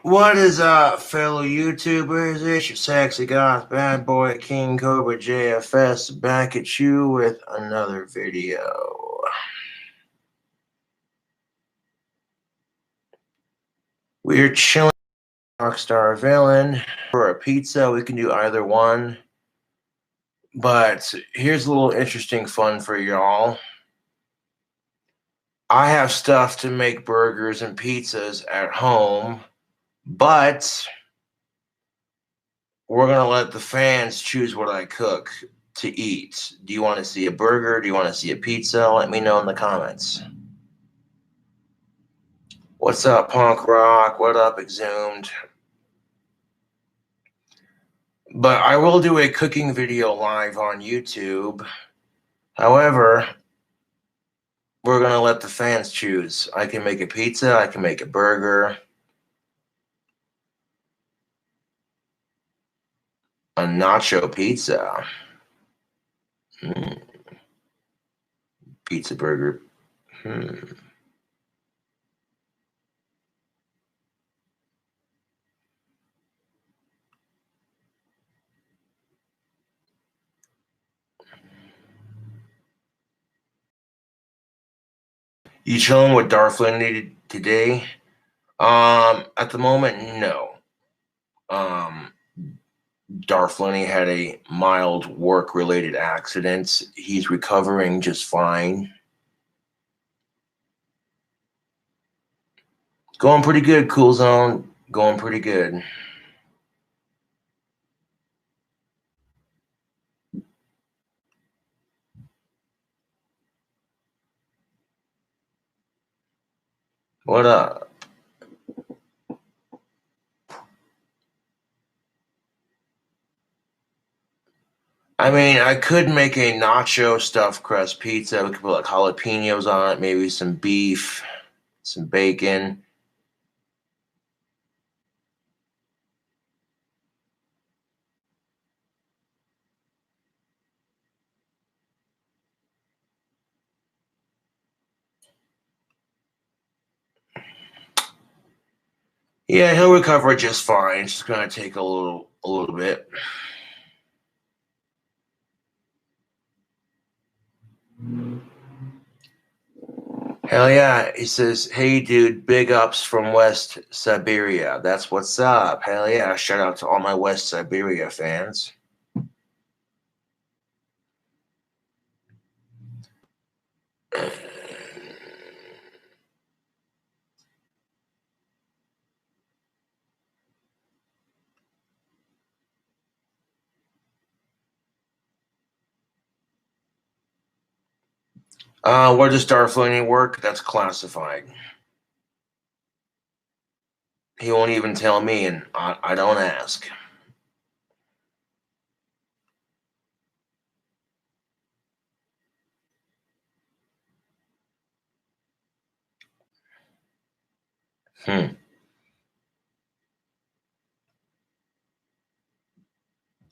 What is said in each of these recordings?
What is up, fellow YouTubers? It's your sexy goth bad boy King Cobra JFS back at you with another video. We're chilling Rockstar Villain for a pizza. We can do either one. But here's a little interesting fun for y'all. I have stuff to make burgers and pizzas at home, but we're going to let the fans choose what I cook to eat. Do you want to see a burger? Do you want to see a pizza? Let me know in the comments. What's up, Punk Rock? What up, Exhumed? But I will do a cooking video live on YouTube. However, we're going to let the fans choose. I can make a pizza. I can make a burger. A nacho pizza. Pizza burger. You chilling with Darflin today? At the moment, no. Darflin had a mild work-related accident. He's recovering just fine. Going pretty good, Cool Zone. Going pretty good. What up? I mean, I could make a nacho stuffed crust pizza. We could put like jalapenos on it, maybe some beef, some bacon. Yeah, he'll recover just fine. It's just gonna take a little bit. Hell yeah. He says, hey, dude, big ups from West Siberia. That's what's up. Hell yeah. Shout out to all my West Siberia fans. Where does Darflini work? That's classified. He won't even tell me, and I don't ask.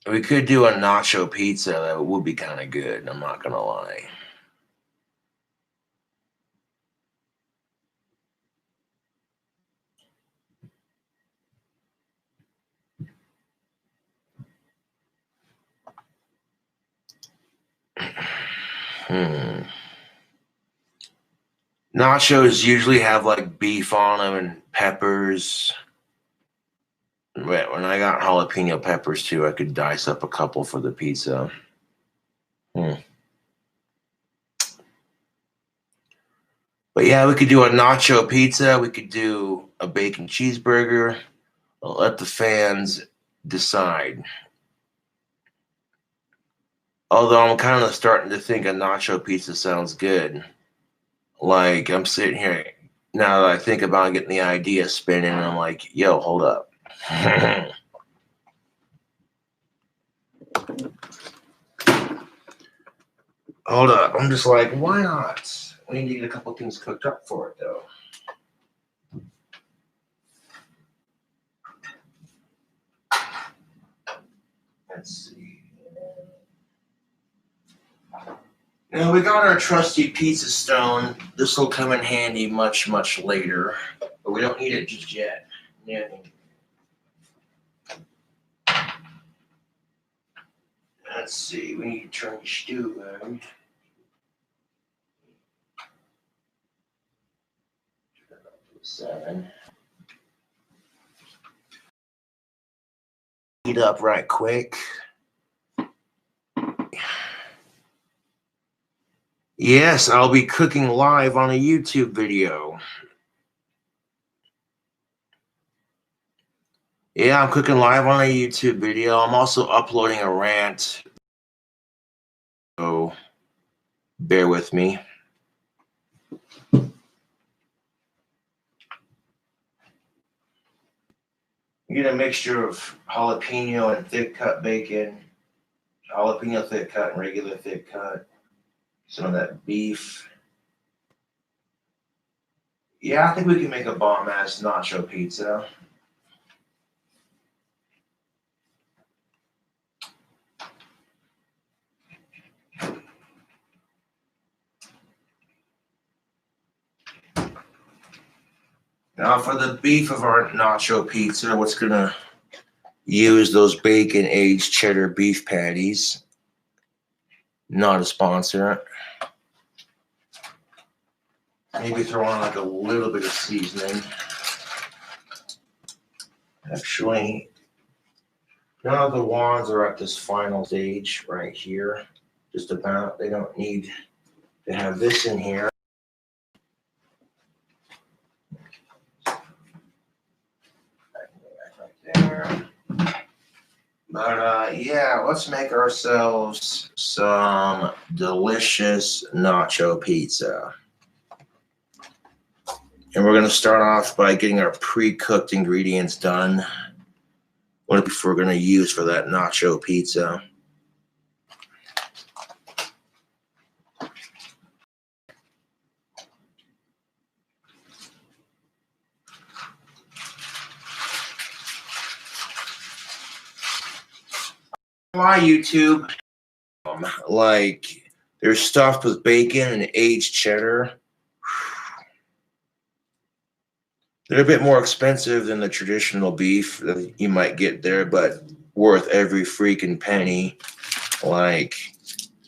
We could do a nacho pizza. That would be kind of good. I'm not gonna lie. Nachos usually have like beef on them and peppers. When I got jalapeno peppers too, I could dice up a couple for the pizza. But yeah, we could do a nacho pizza. We could do a bacon cheeseburger. I'll let the fans decide. Although I'm kind of starting to think a nacho pizza sounds good. Like, I'm sitting here, now that I think about getting the idea spinning, and I'm like, yo, hold up. Hold up. I'm just like, why not? We need to get a couple things cooked up for it, though. Let's see. Now, we got our trusty pizza stone. This will come in handy much, much later. But we don't need it just yet. Yeah. Let's see, we need to turn the stew on. 7. Heat up right quick. Yes, I'll be cooking live on a YouTube video. Yeah, I'm cooking live on a YouTube video. I'm also uploading a rant. So bear with me. You get a mixture of jalapeno and thick cut bacon, jalapeno thick cut and regular thick cut, some of that beef. Yeah, I think we can make a bomb ass nacho pizza. Now for the beef of our nacho pizza, what's gonna use those bacon aged cheddar beef patties. Not a sponsor. Maybe throw on like a little bit of seasoning. Actually, now the wands are at this final stage right here. Just about. They don't need to have this in here. Right there. But yeah, let's make ourselves some delicious nacho pizza. And we're going to start off by getting our pre-cooked ingredients done. What beef we're going to use for that nacho pizza. My YouTube, like, they're stuffed with bacon and aged cheddar. They're a bit more expensive than the traditional beef that you might get there, but worth every freaking penny. Like,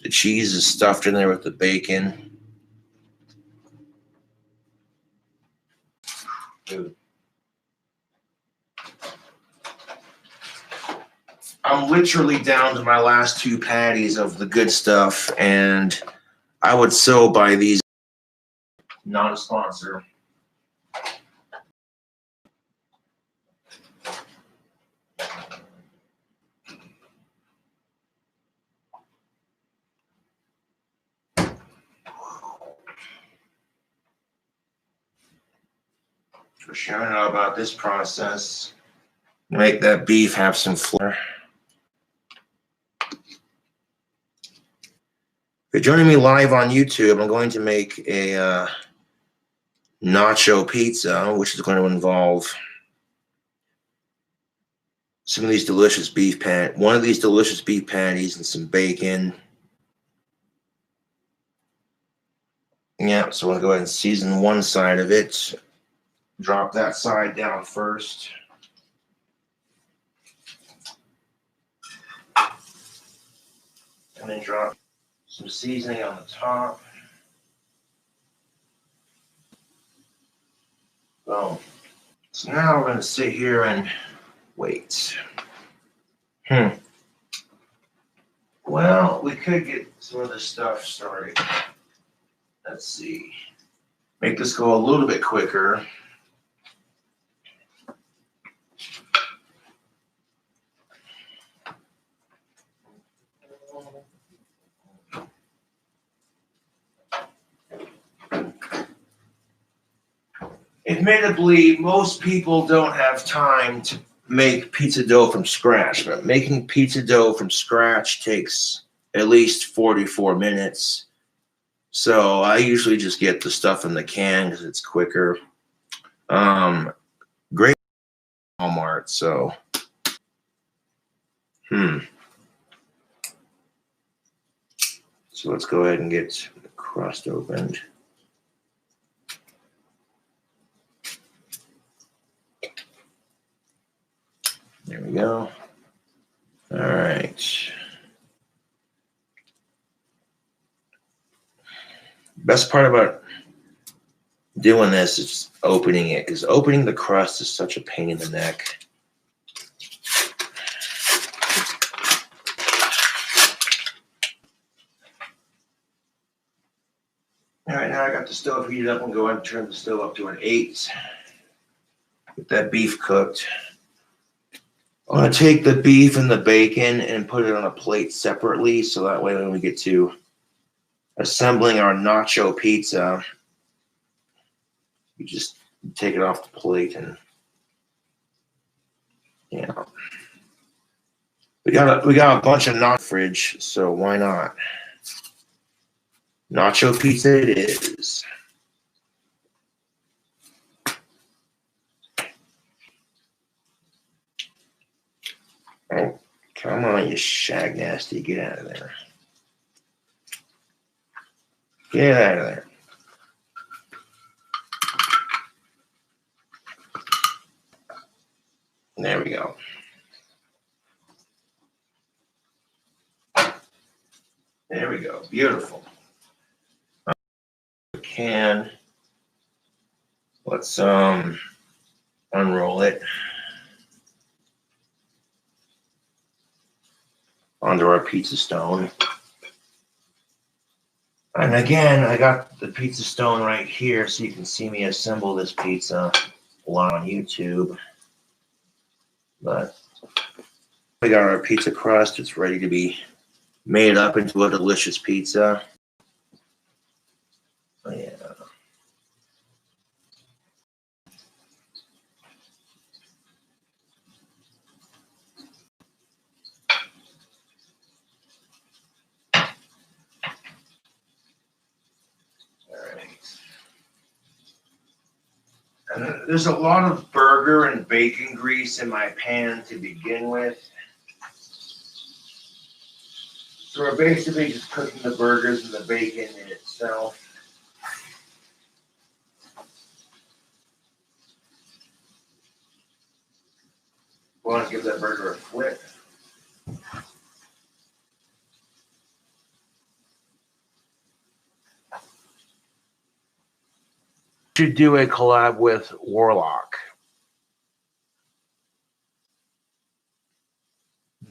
the cheese is stuffed in there with the bacon. Dude. I'm literally down to my last 2 patties of the good stuff, and I would so buy these. Not a sponsor. For sharing out about this process. Make that beef have some flavor. If you're joining me live on YouTube, I'm going to make a nacho pizza, which is going to involve some of these delicious beef one of these delicious beef patties and some bacon. Yeah, so I'm going to go ahead and season one side of it. Drop that side down first. And then drop some seasoning on the top. Boom. So now we're going to sit here and wait. Well, we could get some of this stuff started. Let's see. Make this go a little bit quicker. Admittedly, most people don't have time to make pizza dough from scratch, but making pizza dough from scratch takes at least 44 minutes. So I usually just get the stuff in the can because it's quicker. Great Walmart, so. So let's go ahead and get the crust opened. There we go. All right. Best part about doing this is opening it, because opening the crust is such a pain in the neck. All right, now I got the stove heated up. I'm going to turn the stove up to an 8. Get that beef cooked. I'm going to take the beef and the bacon and put it on a plate separately, so that way when we get to assembling our nacho pizza, you just take it off the plate and, you know. We got a bunch of nacho fridge, so why not? Nacho pizza it is. Oh, come on, you shag nasty. Get out of there. Get out of there. There we go. There we go. Beautiful. Can. Let's unroll it onto our pizza stone. And again, I got the pizza stone right here so you can see me assemble this pizza live on YouTube. But we got our pizza crust. It's ready to be made up into a delicious pizza. Oh, yeah. And there's a lot of burger and bacon grease in my pan to begin with. So we're basically just cooking the burgers and the bacon in itself. We want to give that burger a flip. Should do a collab with Warlock.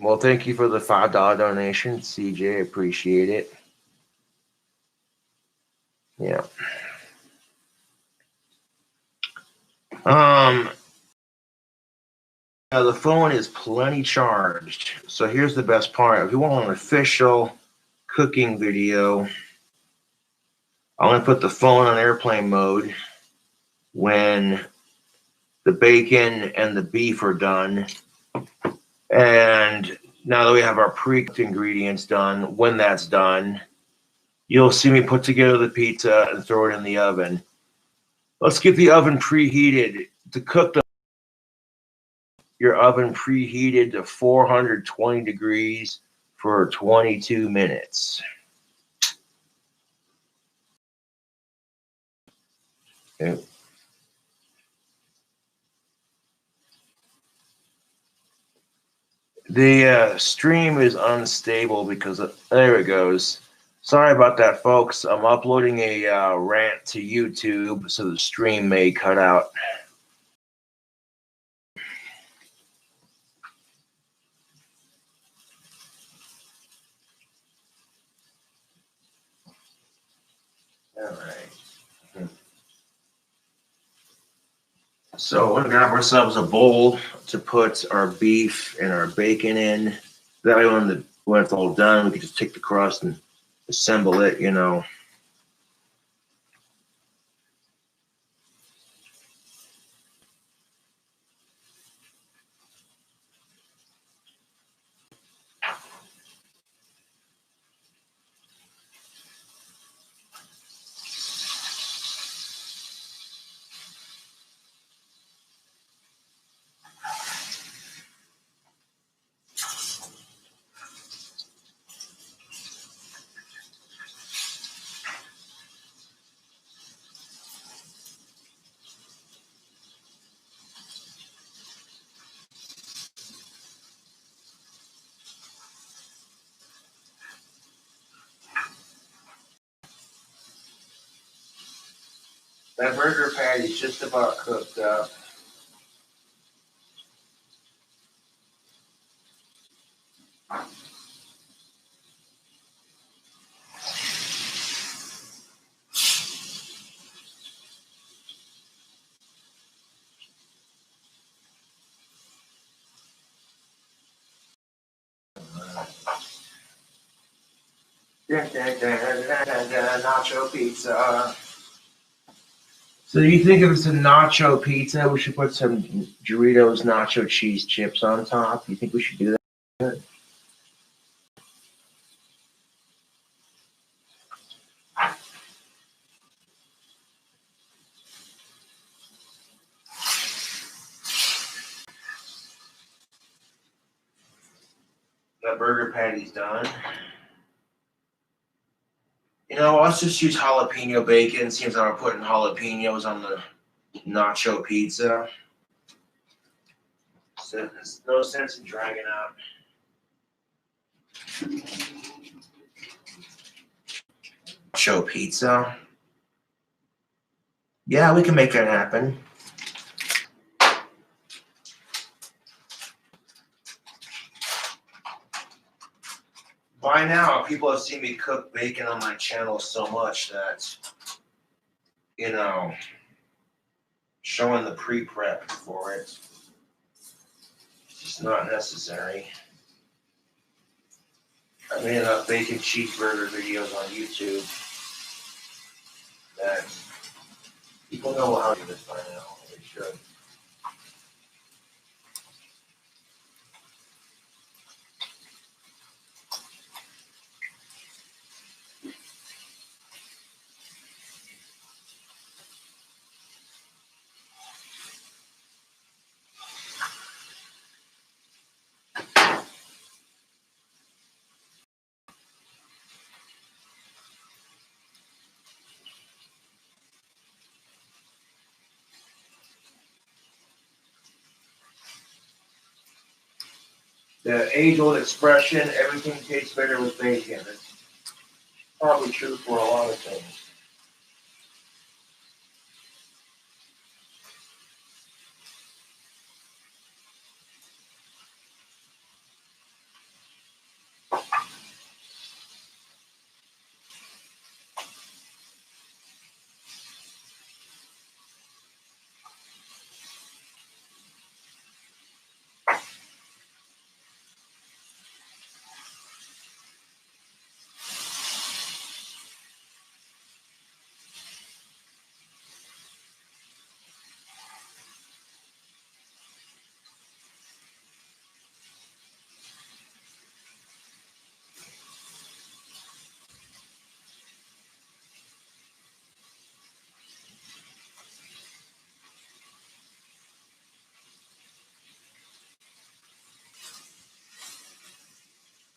Well, thank you for the $5 donation, CJ. Appreciate it. Yeah. Now the phone is plenty charged. So here's the best part. If you want an official cooking video, I'm going to put the phone on airplane mode when the bacon and the beef are done. And now that we have our pre-cooked ingredients done, when that's done, you'll see me put together the pizza and throw it in the oven. Let's get the oven preheated. To cook your oven preheated to 420 degrees for 22 minutes. Okay. The stream is unstable because there it goes. Sorry about that, folks. I'm uploading a rant to YouTube, so the stream may cut out. All right. So we're gonna grab ourselves a bowl to put our beef and our bacon in. That way, when it's all done, we can just take the crust and assemble it, you know. That burger patty's just about cooked up. Nacho pizza. So you think if it's a nacho pizza, we should put some Doritos nacho cheese chips on top? You think we should do that? That burger patty's done. You know, let's just use jalapeno bacon. Seems like we're putting jalapenos on the nacho pizza. So there's no sense in dragging out. Nacho pizza. Yeah, we can make that happen. By now, people have seen me cook bacon on my channel so much that, you know, showing the pre-prep for it, it's just not necessary. I made enough bacon cheeseburger videos on YouTube that people know how to do this by now. They should. The age-old expression, everything tastes better with bacon. It's probably true for a lot of things.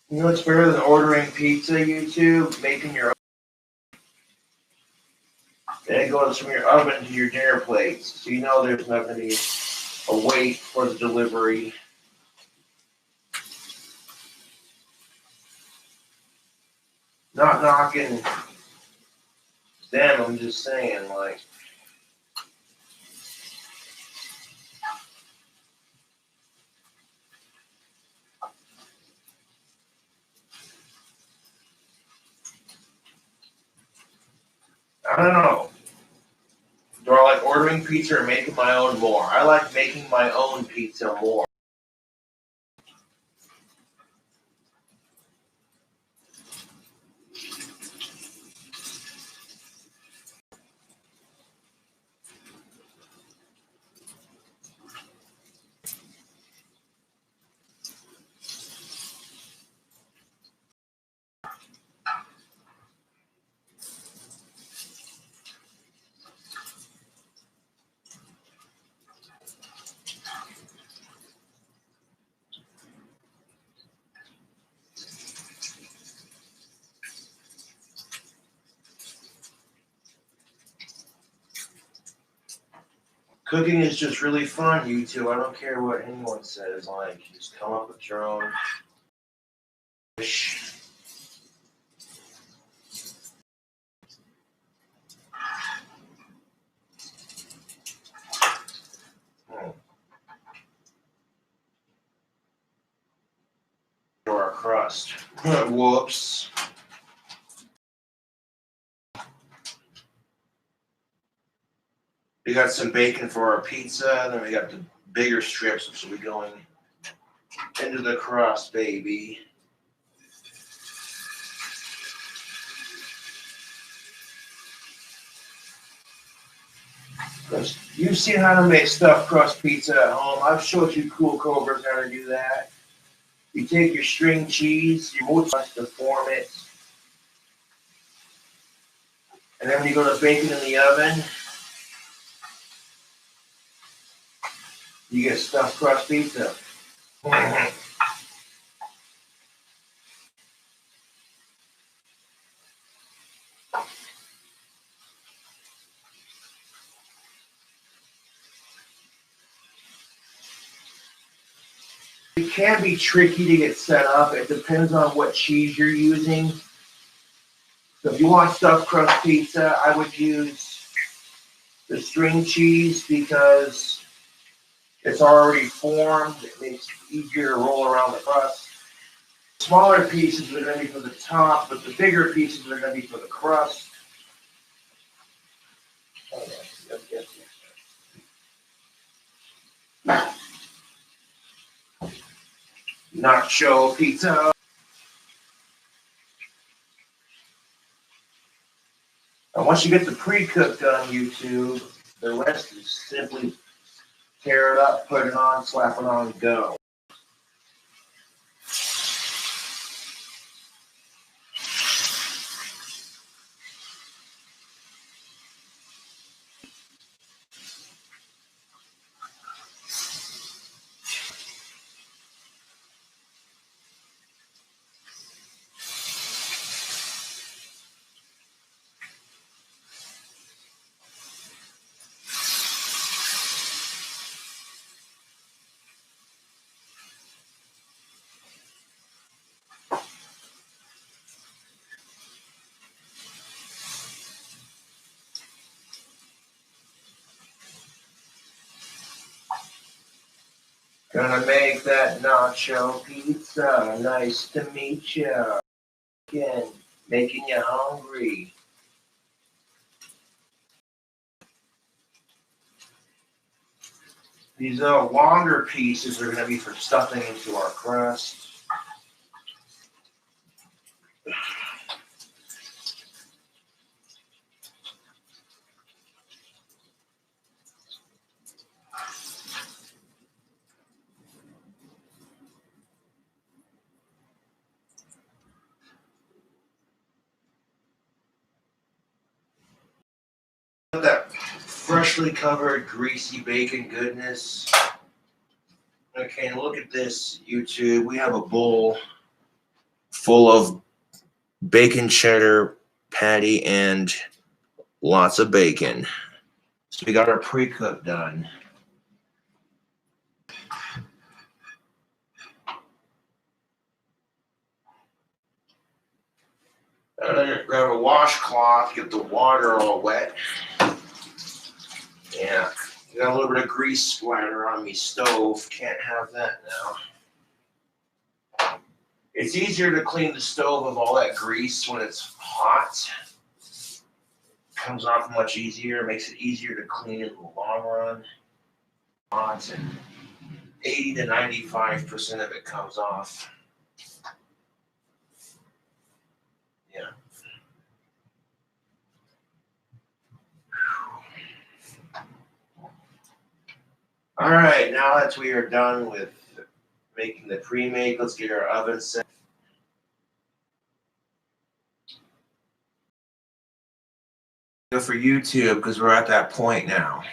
You know what's better than ordering pizza, YouTube? Making your own. Then it goes from your oven to your dinner plate. So you know there's not going to be a wait for the delivery. Not knocking them, I'm just saying, like, I don't know. Do I like ordering pizza or making my own more? I like making my own pizza more. Cooking is just really fun, YouTube. I don't care what anyone says. Like, just come up with your own dish. Whoops. We got some bacon for our pizza, and then we got the bigger strips, which will be going into the crust, baby. You've seen how to make stuffed crust pizza at home. I've showed you cool cobras how to do that. You take your string cheese, your mozzarella to form it, and then when you go to bake it in the oven, you get stuffed crust pizza. It can be tricky to get set up. It depends on what cheese you're using. So if you want stuffed crust pizza, I would use the string cheese because it's already formed. It makes it easier to roll around the crust. Smaller pieces are going to be for the top, but the bigger pieces are going to be for the crust. Oh, yes. Nacho pizza. And once you get the pre-cooked on YouTube, the rest is simply tear it up, put it on, slap it on, go. Gonna make that nacho pizza. Nice to meet you. Again, making you hungry. These longer pieces are gonna be for stuffing into our crust. That freshly covered greasy bacon goodness. Okay, look at this, YouTube. We have a bowl full of bacon cheddar patty and lots of bacon. So we got our pre-cook done. And then grab a washcloth, get the water all wet. Yeah, got a little bit of grease splatter on me stove. Can't have that now. It's easier to clean the stove of all that grease when it's hot. Comes off much easier, makes it easier to clean in the long run. Hot and 80 to 95% of it comes off. Yeah. All right, now that we are done with making the pre-make, let's get our oven set. Go for YouTube because we're at that point now.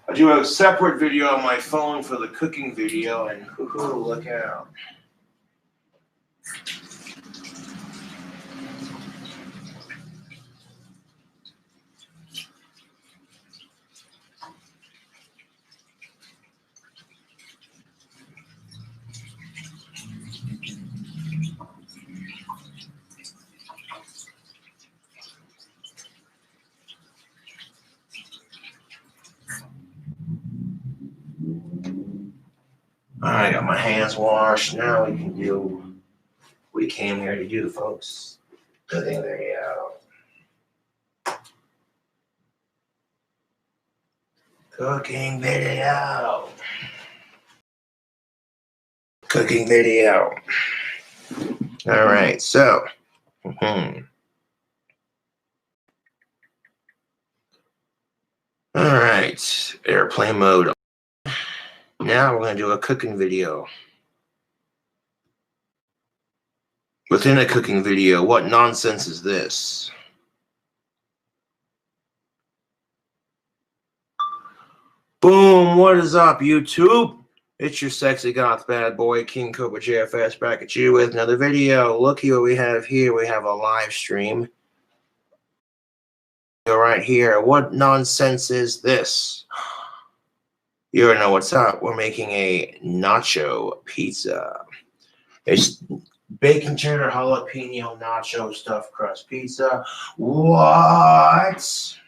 I do a separate video on my phone for the cooking video, and look out. hands washed. Now we can do what we came here to do, folks. Cooking video. Cooking video. Cooking video. All right, so. All right, airplane mode. Now we're going to do a cooking video. Within a cooking video, what nonsense is this? Boom, what is up, YouTube? It's your sexy goth bad boy, KINGCOBRAJFS, back at you with another video. Looky what we have here. We have a live stream. Right here. What nonsense is this? You already know what's up. We're making a nacho pizza. It's bacon cheddar jalapeno nacho stuffed crust pizza. What?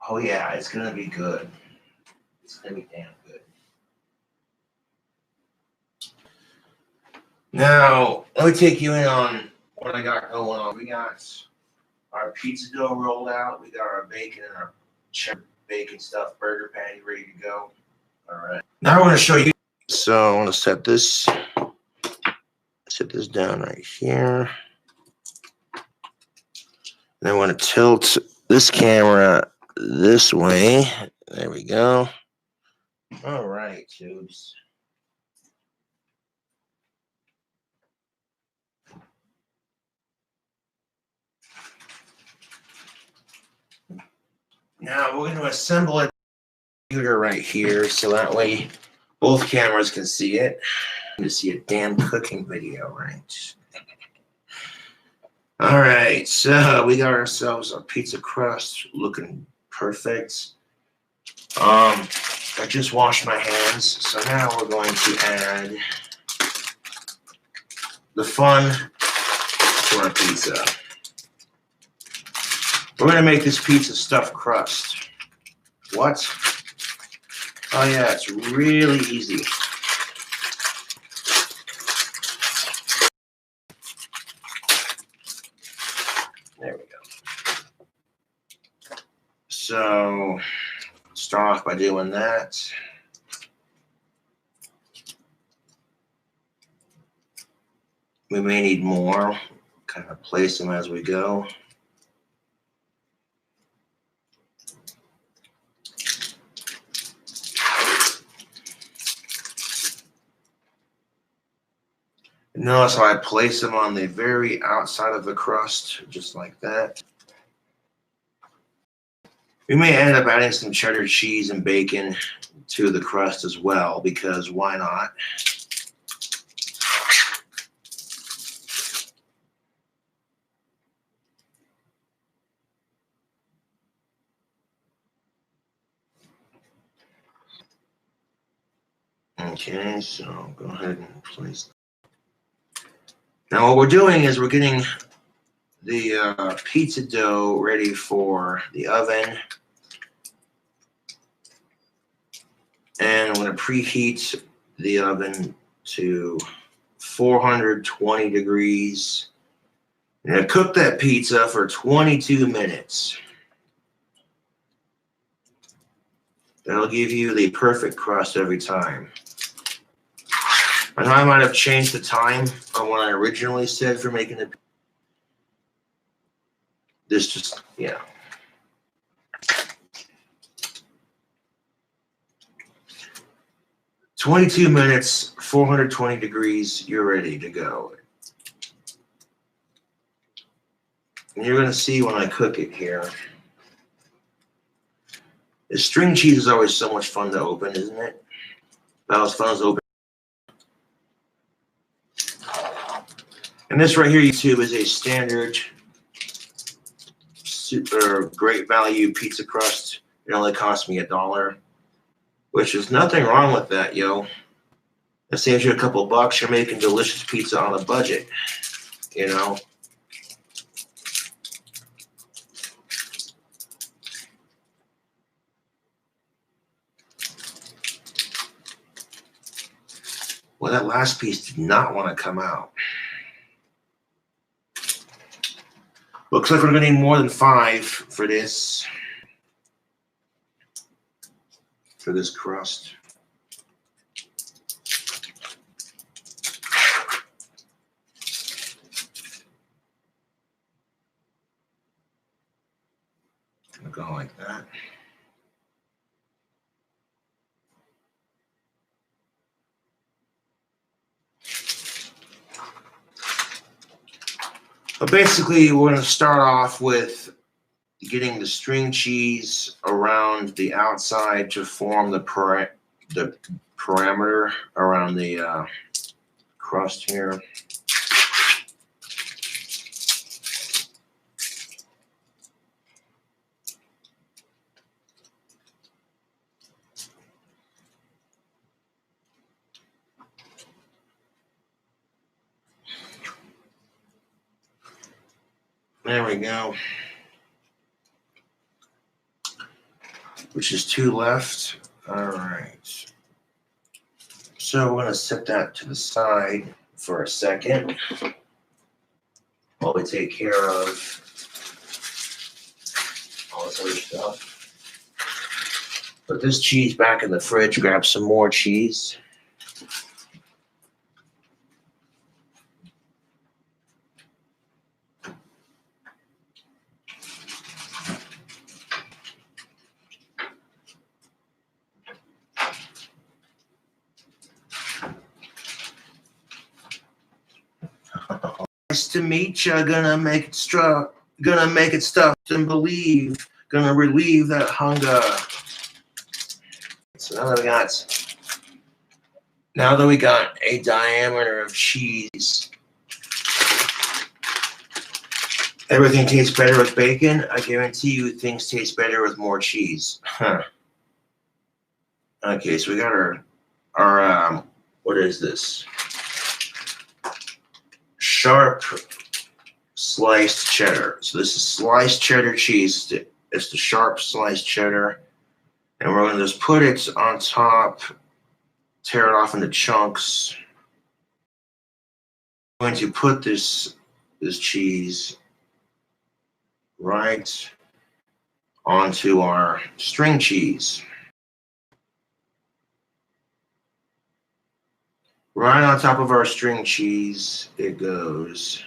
Oh yeah, it's gonna be good. It's gonna be damn good. Now, let me take you in on what I got going on. We got our pizza dough rolled out. We got our bacon and our cheddar bacon stuffed burger patty ready to go. All right. Now I want to show you. So I want to set this down right here. And I want to tilt this camera this way. There we go. All right, tubes. Now we're going to assemble a computer right here so that way both cameras can see it. To see a damn cooking video, right? All right, so we got ourselves a pizza crust looking perfect. I just washed my hands, so now we're going to add the fun to our pizza. We're going to make this pizza stuffed crust. What? Oh yeah, it's really easy. There we go. So, start off by doing that. We may need more. Kind of place them as we go. Notice how I place them on the very outside of the crust, just like that. We may end up adding some cheddar cheese and bacon to the crust as well, because why not? Okay, so go ahead and place. Now what we're doing is we're getting the pizza dough ready for the oven. And I'm going to preheat the oven to 420 degrees. I'm going to cook that pizza for 22 minutes. That'll give you the perfect crust every time. I know I might have changed the time on what I originally said for making the pizza. This just, yeah. "22 minutes, 420 degrees, you're ready to go." And you're going to see when I cook it here. The string cheese is always so much fun to open, isn't it? About as fun as open. And this right here, YouTube, is a standard super great value pizza crust. It only cost me $1, which is nothing wrong with that, yo. That saves you a couple bucks. You're making delicious pizza on a budget, you know. Well, that last piece did not want to come out. Looks like we're going to need more than 5 for this crust. I'll go like that. But basically, we're going to start off with getting the string cheese around the outside to form the parameter around the crust here. There we go. Which is 2 left. All right. So we're going to set that to the side for a second while we take care of all this other stuff. Put this cheese back in the fridge, grab some more cheese. Nice to meet ya. Gonna make it stuffed and believe. Gonna relieve that hunger. So now that we got a diameter of cheese, everything tastes better with bacon. I guarantee you things taste better with more cheese. Huh. Okay, so we got our what is this? Sharp sliced cheddar. So this is sliced cheddar cheese. It's the sharp sliced cheddar. And we're going to just put it on top, tear it off into chunks. I'm going to put this cheese right onto our string cheese. Right on top of our string cheese, it goes.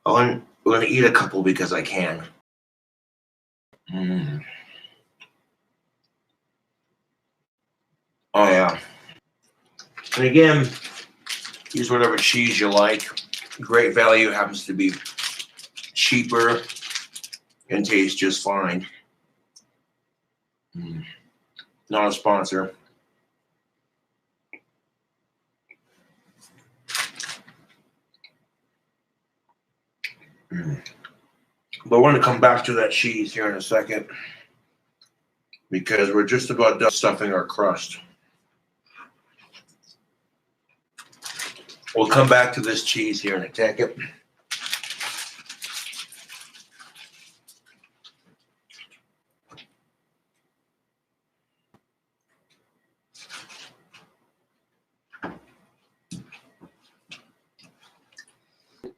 Oh, and we're going to eat a couple because I can. Oh, yeah. And again, use whatever cheese you like. Great Value happens to be cheaper and tastes just fine. Not a sponsor. But we're going to come back to that cheese here in a second because we're just about done stuffing our crust. We'll come back to this cheese here in a second.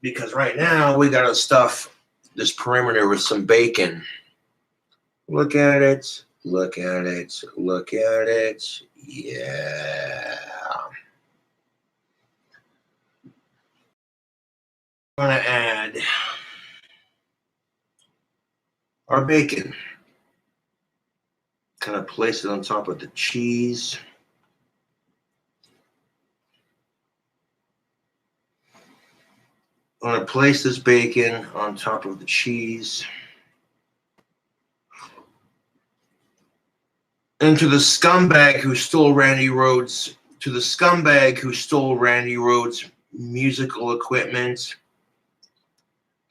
Because right now we got to stuff this perimeter with some bacon. Look at it. Look at it. Look at it. Yeah. I'm going to add our bacon. Kind of place it on top of the cheese. I'm going to place this bacon on top of the cheese. And to the scumbag who stole Randy Rhoads' musical equipment,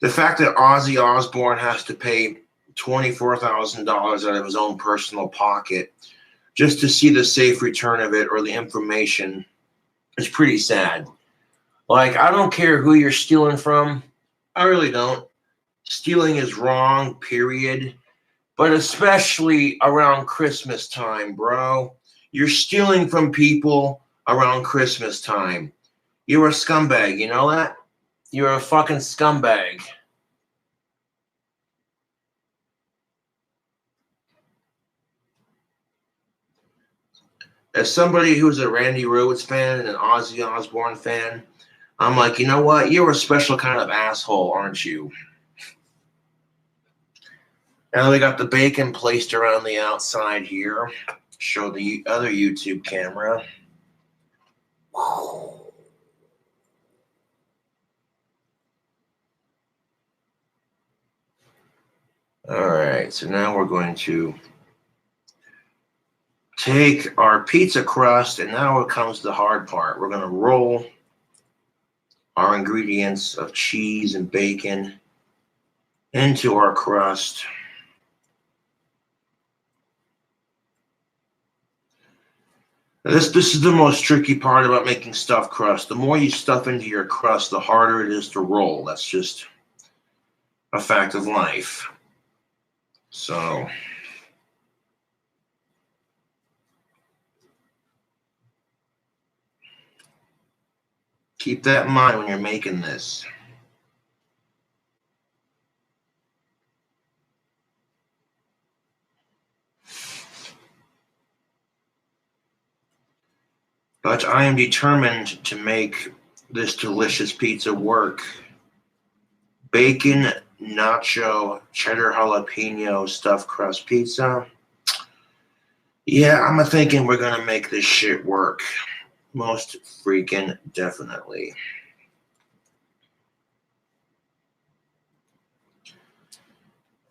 the fact that Ozzy Osbourne has to pay $24,000 out of his own personal pocket just to see the safe return of it or the information is pretty sad. Like, I don't care who you're stealing from. I really don't. Stealing is wrong, period. But especially around Christmas time, bro. You're stealing from people around Christmas time. You're a scumbag, you know that? You're a fucking scumbag. As somebody who's a Randy Rhoads fan and an Ozzy Osbourne fan, I'm like, you know what? You're a special kind of asshole, aren't you? Now we got the bacon placed around the outside here. Show the other YouTube camera. All right, so now we're going to take our pizza crust, and now it comes the hard part. We're going to roll our ingredients of cheese and bacon into our crust. Now this is the most tricky part about making stuffed crust. The more you stuff into your crust, the harder it is to roll. That's just a fact of life. So keep that in mind when you're making this. But I am determined to make this delicious pizza work. Bacon, nacho, cheddar jalapeno stuffed crust pizza. Yeah, I'm thinking we're going to make this shit work. Most freaking definitely.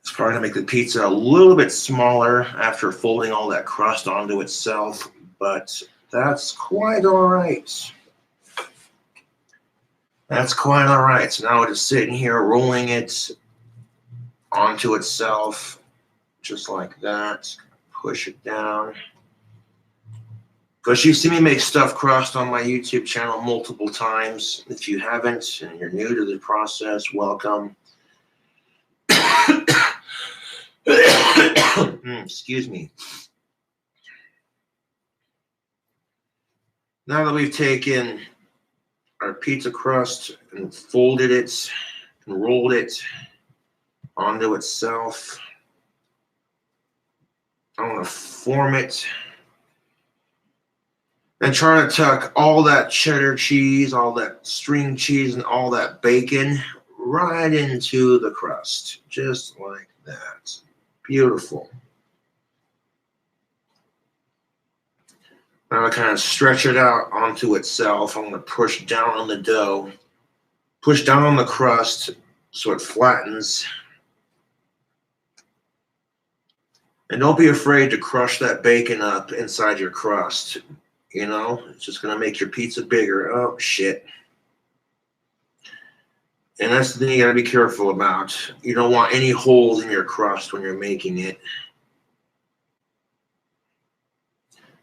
It's probably going to make the pizza a little bit smaller after folding all that crust onto itself, but that's quite all right. That's quite all right. So now we're just sitting here rolling it onto itself, just like that. Push it down. Because you've seen me make stuffed crust on my YouTube channel multiple times. If you haven't and you're new to the process, welcome. Excuse me. Now that we've taken our pizza crust and folded it and rolled it onto itself, I want to form it and try to tuck all that cheddar cheese, all that string cheese, and all that bacon right into the crust, just like that. Beautiful. Now I kind of stretch it out onto itself. I'm going to push down on the dough, push down on the crust so it flattens. And don't be afraid to crush that bacon up inside your crust. You know, it's just going to make your pizza bigger. Oh, shit. And that's the thing you got to be careful about. You don't want any holes in your crust when you're making it.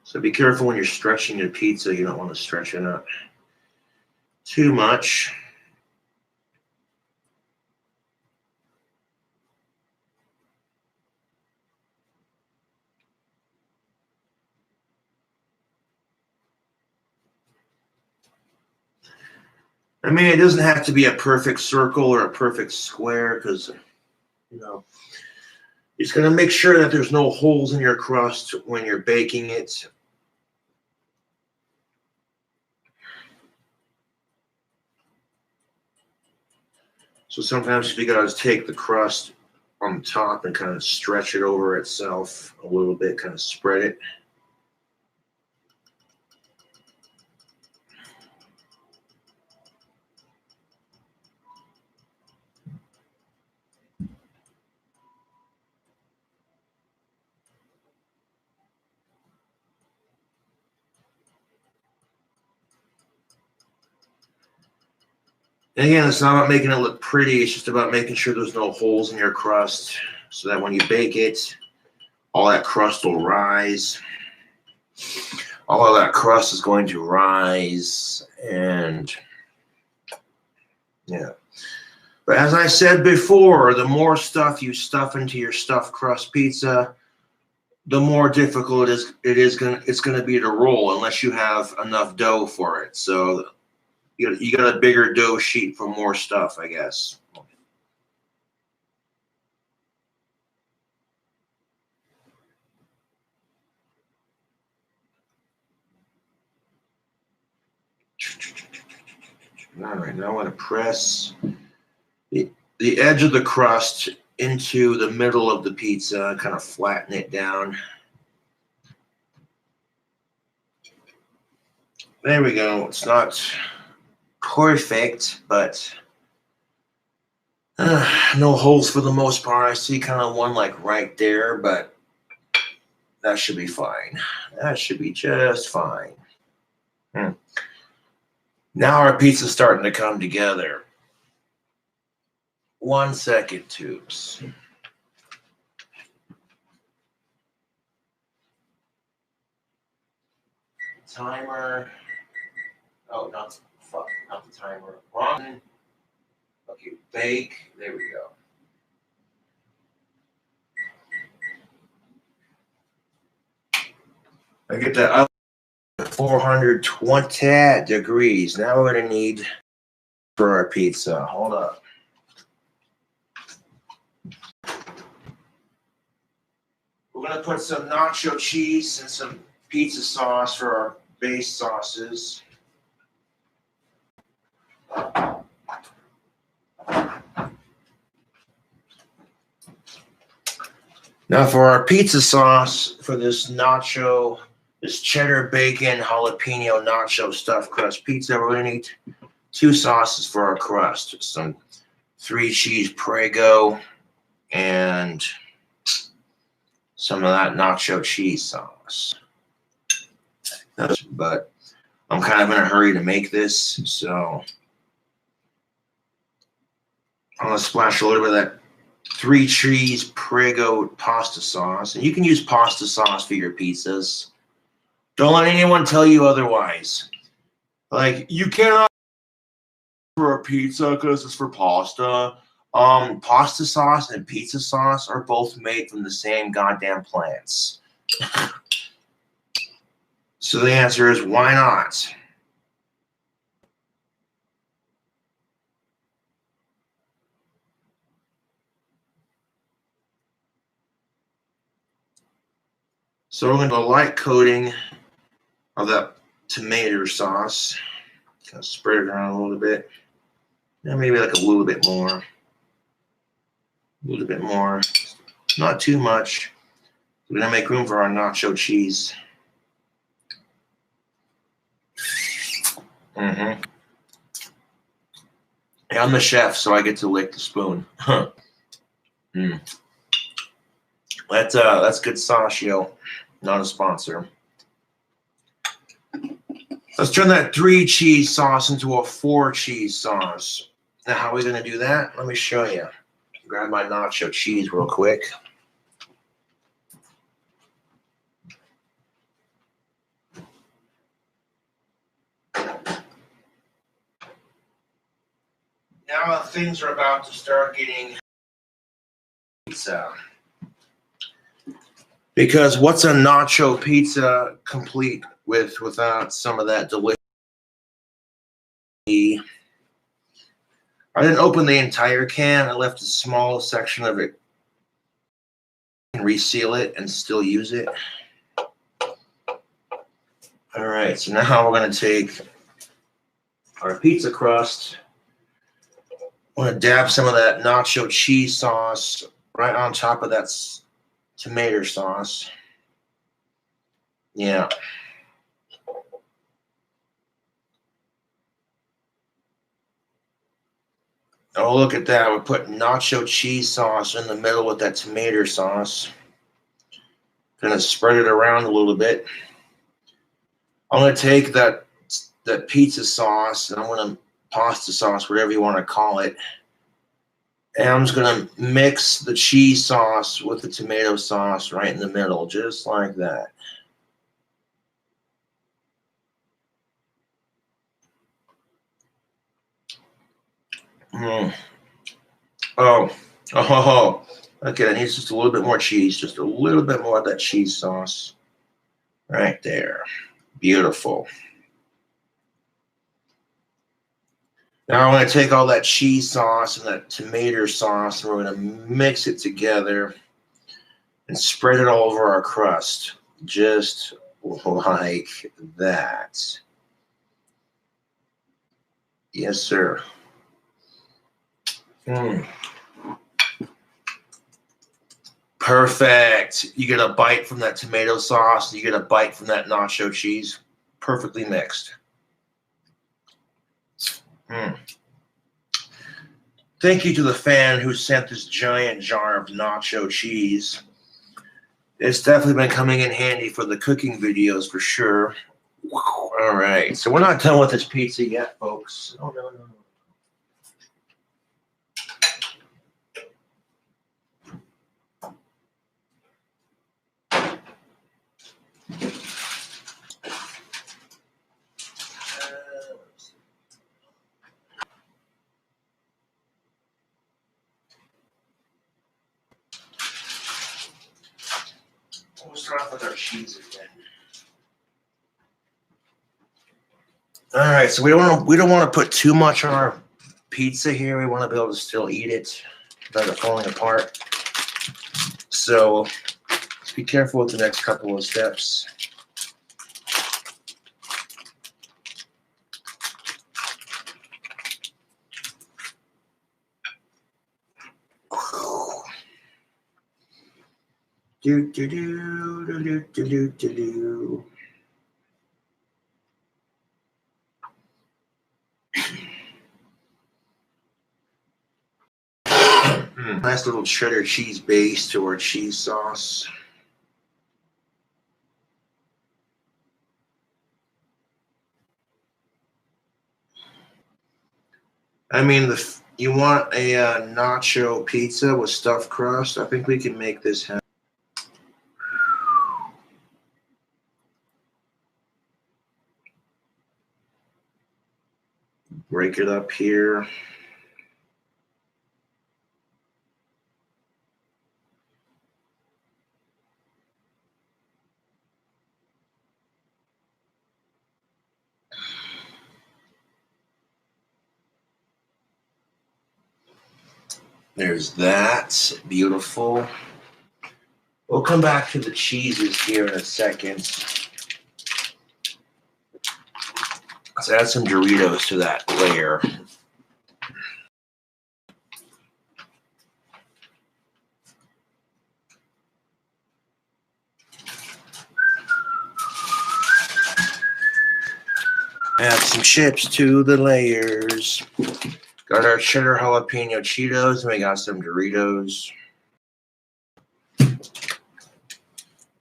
So be careful when you're stretching your pizza. You don't want to stretch it up too much. I mean, it doesn't have to be a perfect circle or a perfect square because, you know, it's going to make sure that there's no holes in your crust when you're baking it. So sometimes you got to take the crust on the top and kind of stretch it over itself a little bit, kind of spread it. And again, it's not about making it look pretty. It's just about making sure there's no holes in your crust so that when you bake it, all that crust will rise. all of that crust is going to rise, and yeah. But as I said before, the more stuff you stuff into your stuffed crust pizza, the more difficult it's gonna be to roll unless you have enough dough for it. So you got a bigger dough sheet for more stuff, I guess. All right, now I want to press the edge of the crust into the middle of the pizza, kind of flatten it down. There we go. It's not perfect, but no holes for the most part. I see kind of one like right there, but that should be fine. That should be just fine. Now our pizza's starting to come together. 1 second, tubes. Timer. Oh, not the timer. Wrong. Okay, bake. There we go. I get that up to 420 degrees. Now we're gonna need for our pizza. Hold up. We're gonna put some nacho cheese and some pizza sauce for our base sauces. Now for our pizza sauce, for this cheddar bacon jalapeno nacho stuffed crust pizza, we're gonna need 2 sauces for our crust. Some 3 cheese Prego and some of that nacho cheese sauce. But I'm kind of in a hurry to make this, so I'm gonna splash a little bit of that 3 cheese Prego pasta sauce. And you can use pasta sauce for your pizzas. Don't let anyone tell you otherwise. Like, you cannot for a pizza because it's for pasta. Pasta sauce and pizza sauce are both made from the same goddamn plants. So the answer is, why not? So we're going to do a light coating of that tomato sauce. Kind of spread it around a little bit. And maybe like a little bit more. A little bit more. Not too much. We're going to make room for our nacho cheese. Mm-hmm. Hey, I'm the chef, so I get to lick the spoon. That's good sauce, yo. Not a sponsor. Let's turn that 3 cheese sauce into a 4 cheese sauce. Now, how are we going to do that? Let me show you. Grab my nacho cheese real quick. Now things are about to start getting pizza. Because what's a nacho pizza complete without some of that delicious? I didn't open the entire can. I left a small section of it and reseal it and still use it. All right, so now we're going to take our pizza crust. I'm going to dab some of that nacho cheese sauce right on top of that tomato sauce. Yeah. Oh, look at that. We're putting nacho cheese sauce in the middle with that tomato sauce. Gonna spread it around a little bit. I'm gonna take that pizza sauce, and I'm gonna pasta sauce, whatever you want to call it. And I'm just gonna mix the cheese sauce with the tomato sauce right in the middle, just like that. Mm. Oh. Okay, that needs just a little bit more cheese. Just a little bit more of that cheese sauce. Right there. Beautiful. Now I'm going to take all that cheese sauce and that tomato sauce and we're going to mix it together and spread it all over our crust. Just like that. Yes, sir. Perfect. You get a bite from that tomato sauce. You get a bite from that nacho cheese. Perfectly mixed. Thank you to the fan who sent this giant jar of nacho cheese. It's definitely been coming in handy for the cooking videos for sure. All right. So we're not done with this pizza yet, folks. Oh, no. We'll start off with our cheese again. All right, so we don't want to put too much on our pizza here. We want to be able to still eat it without it falling apart. So be careful with the next couple of steps. Do do do do do do do do. Nice little cheddar cheese base to our cheese sauce. I mean, you want a nacho pizza with stuffed crust? I think we can make this happen. Break it up here. There's that. Beautiful. We'll come back to the cheeses here in a second. Let's add some Doritos to that layer. Add some chips to the layers. Got our cheddar jalapeno Cheetos, and we got some Doritos.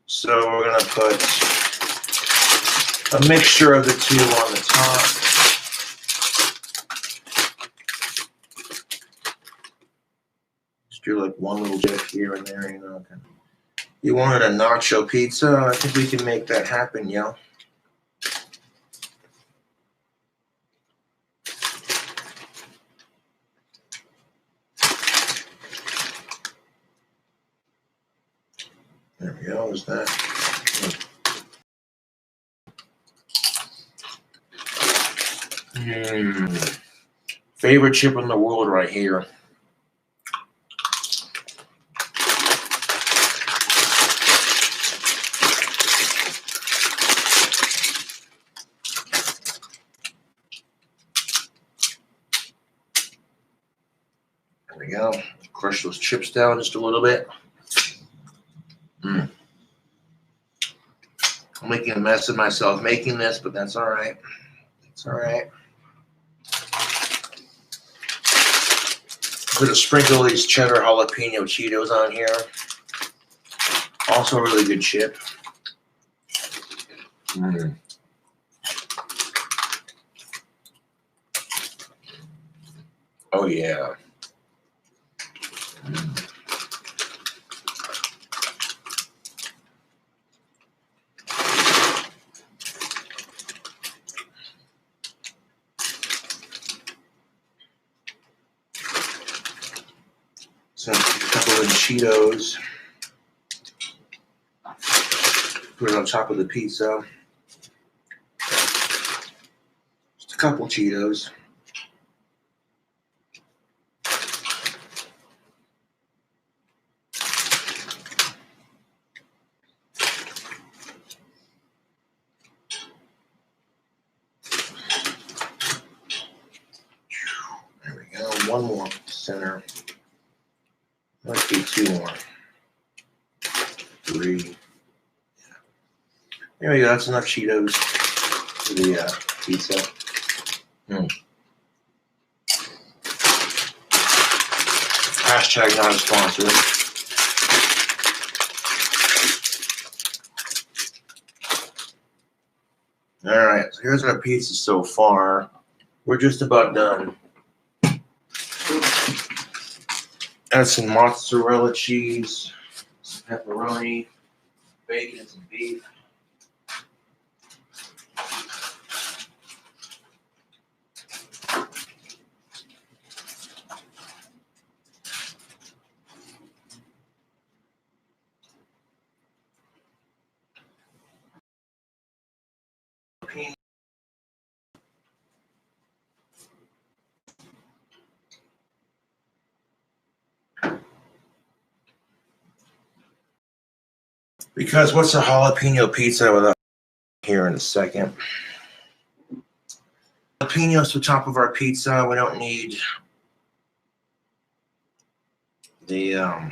So we're going to put a mixture of the two on the top. Just do like one little dip here and there, you know. You wanted a nacho pizza? I think we can make that happen, yo. There we go, is that? Favorite chip in the world right here. There we go. Crush those chips down just a little bit. I'm making a mess of myself making this, but that's all right. It's all right. I'm gonna sprinkle these cheddar jalapeno Cheetos on here. Also a really good chip. Oh yeah. So a couple of Cheetos. Put it on top of the pizza. Just a couple Cheetos. There we go. One more center. Let's do two more. Three. There we go. That's enough Cheetos for the pizza. Hashtag not a sponsor. All right, so here's our pizza so far. We're just about done. Add some mozzarella cheese, some pepperoni, bacon, and some beef. Because what's a jalapeno pizza without here in a second? Jalapenos to the top of our pizza. We don't need the you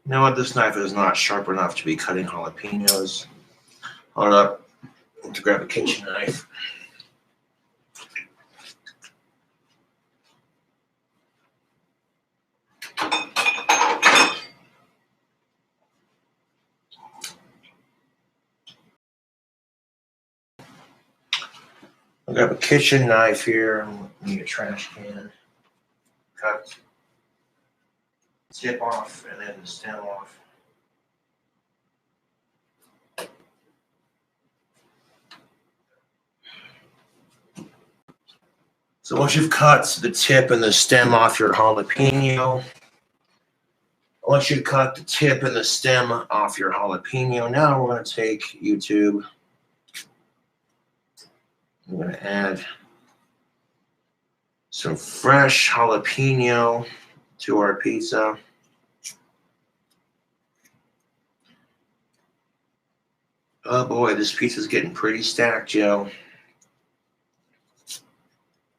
know what? This knife is not sharp enough to be cutting jalapenos. Hold up. I have to grab a kitchen knife. I'll grab a kitchen knife here. I need a trash can. Cut tip off and then the stem off. So once you've cut the tip and the stem off your jalapeno, once you cut the tip and the stem off your jalapeno, now we're going to take YouTube. I'm going to add some fresh jalapeno to our pizza. Oh boy, this pizza's getting pretty stacked, Joe.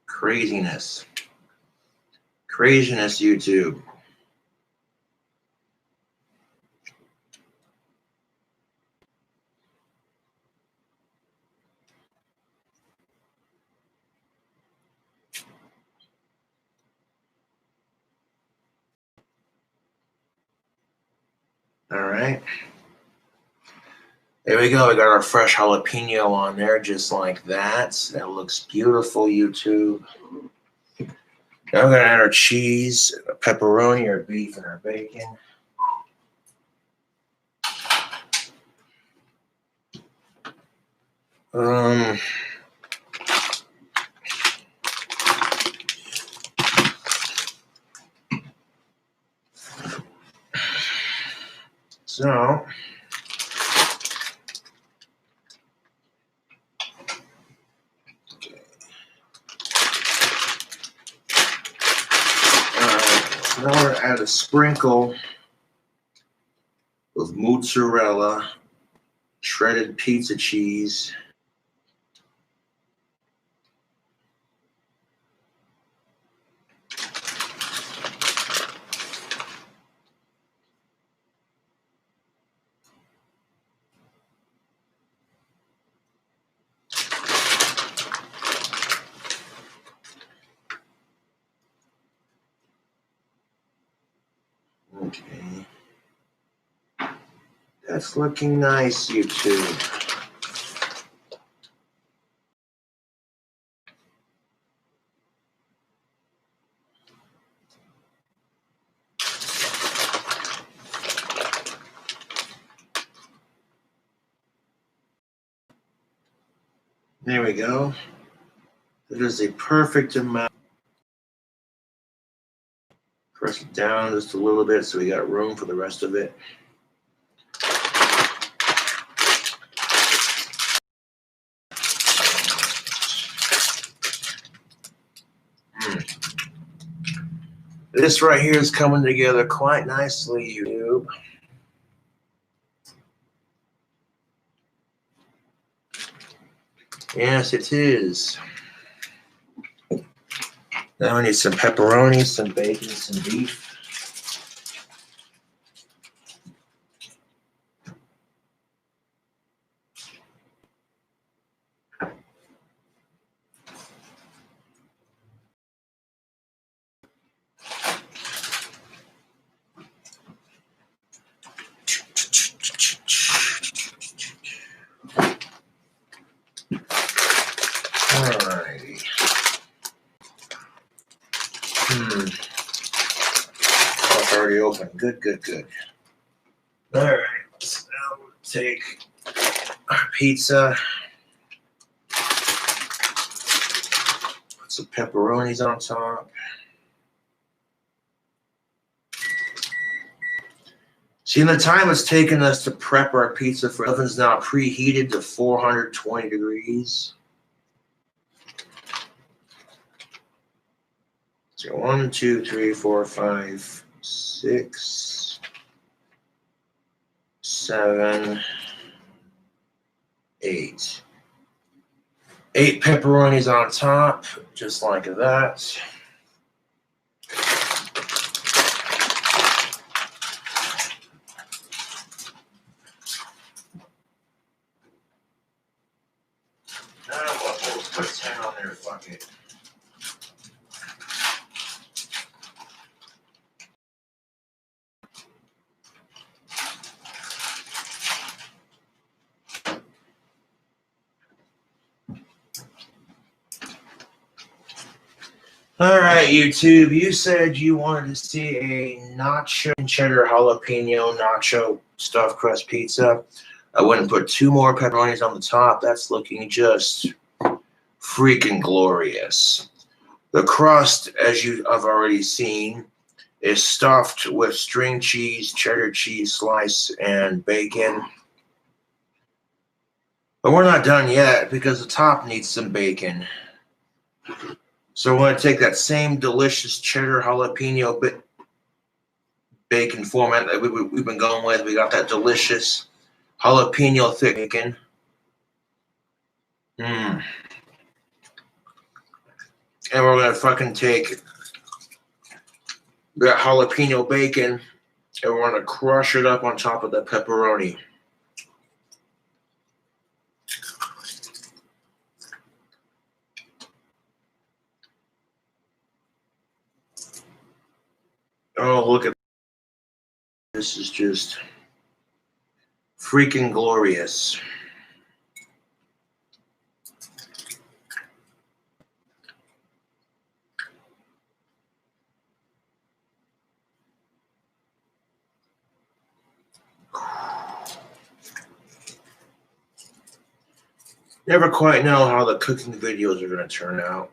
Craziness. Craziness, YouTube. All right. There we go. We got our fresh jalapeno on there, just like that. That looks beautiful, YouTube. Now we're going to add our cheese, our pepperoni, our beef, and our bacon. So now we're going to add a sprinkle of mozzarella, shredded pizza cheese, okay. That's looking nice, YouTube. There we go. That is a perfect amount. Press it down just a little bit so we got room for the rest of it. This right here is coming together quite nicely, YouTube. Yes, it is. Now we need some pepperoni, some bacon, some beef. Alrighty. Oh, it's already open. Good, good, good. Alright, so now we'll take our pizza. Put some pepperonis on top. See, in the time it's taken us to prep our pizza for oven's now preheated to 420 degrees. So 1, 2, 3, 4, 5, 6, 7, 8. 8 pepperonis on top, just like that. We'll put 10 on there, fuck it. All right, YouTube, you said you wanted to see a nacho cheddar jalapeno nacho stuffed crust pizza. I went and put 2 more pepperonis on the top. That's looking just freaking glorious. The crust, as you have already seen, is stuffed with string cheese, cheddar cheese slice, and bacon. But we're not done yet because the top needs some bacon. So we're going to take that same delicious cheddar jalapeno bacon format that we've been going with. We got that delicious jalapeno thick bacon. And we're going to fucking take that jalapeno bacon and we're going to crush it up on top of the pepperoni. Oh, look at this. Is just freaking glorious. Never quite know how the cooking videos are going to turn out.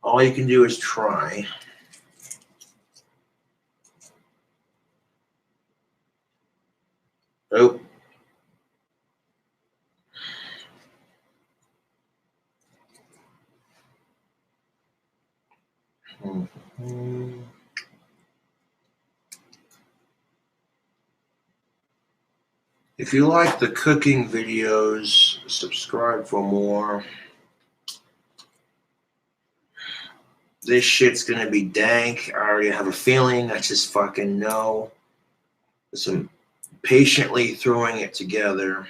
All you can do is try. Oh. If you like the cooking videos, subscribe for more. This shit's gonna be dank. I already have a feeling. I just fucking know. So I'm patiently throwing it together.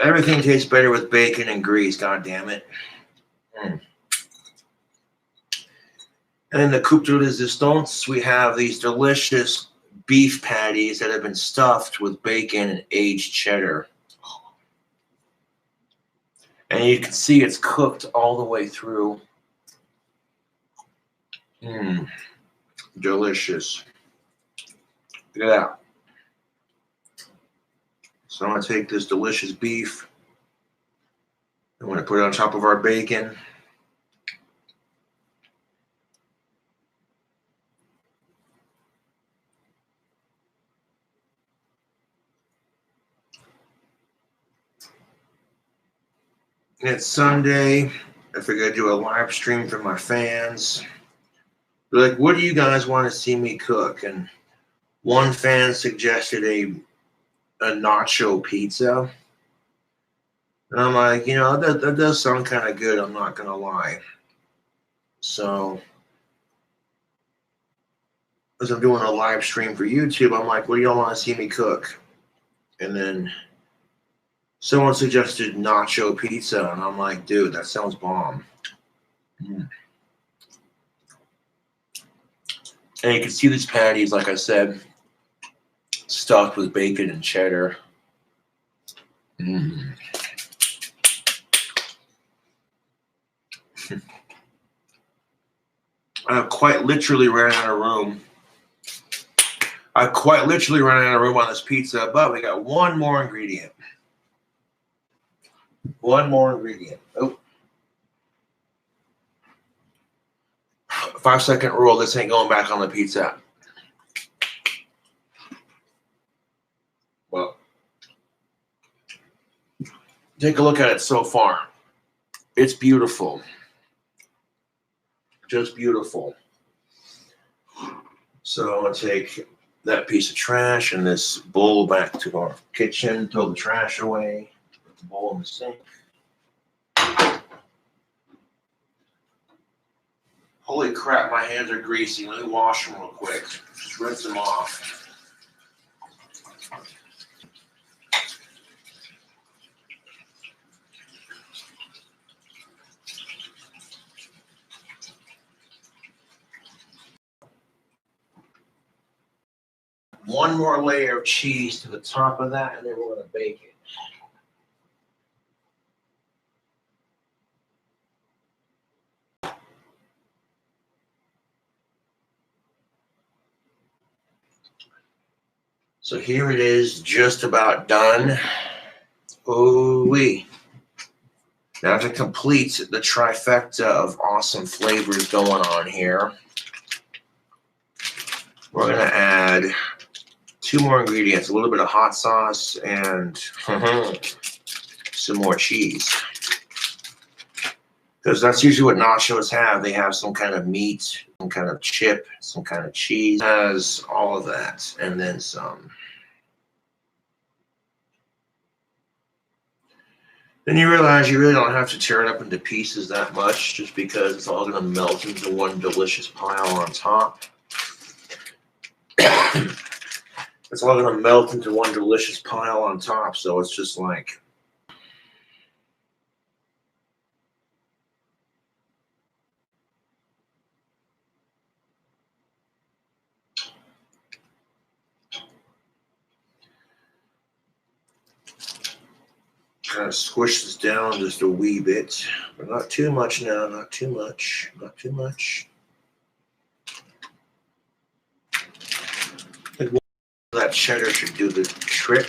Everything tastes better with bacon and grease, god damn it. And in the coupe de resistance, we have these delicious beef patties that have been stuffed with bacon and aged cheddar. And you can see it's cooked all the way through. Delicious. Look at that. So I'm going to take this delicious beef. I'm going to put it on top of our bacon. And it's Sunday. I figured I'd do a live stream for my fans. They're like, what do you guys want to see me cook? And one fan suggested a nacho pizza. And I'm like, you know, that does sound kind of good. I'm not going to lie. So as I'm doing a live stream for YouTube, I'm like, what do y'all want to see me cook? And then someone suggested nacho pizza. And I'm like, dude, that sounds bomb. Mm. And you can see these patties, like I said, stuffed with bacon and cheddar. Mm. I quite literally ran out of room. I quite literally ran out of room on this pizza, but we got one more ingredient. One more ingredient. Oh. 5-second rule. This ain't going back on the pizza. Well, take a look at it so far. It's beautiful. Just beautiful. So I'm going to take that piece of trash and this bowl back to our kitchen, throw the trash away, put the bowl in the sink. Holy crap, my hands are greasy. Let me wash them real quick. Just rinse them off. One more layer of cheese to the top of that, and then we're going to bake it. So here it is, just about done. Ooh-wee. Now to complete the trifecta of awesome flavors going on here, we're going to add 2 more ingredients, a little bit of hot sauce and some more cheese. Because that's usually what nachos have. They have some kind of meat, some kind of chip, some kind of cheese. It has all of that, and then some. Then you realize you really don't have to tear it up into pieces that much, just because it's all going to melt into one delicious pile on top. It's all going to melt into one delicious pile on top, so it's just like... Kind of squish this down just a wee bit, but not too much now, not too much, not too much. I think that cheddar should do the trick.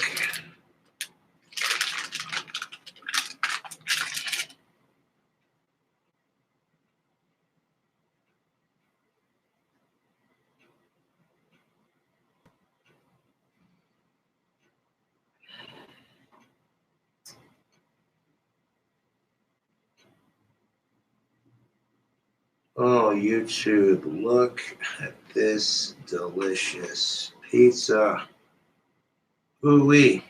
Oh, YouTube, look at this delicious pizza. Ooh-wee.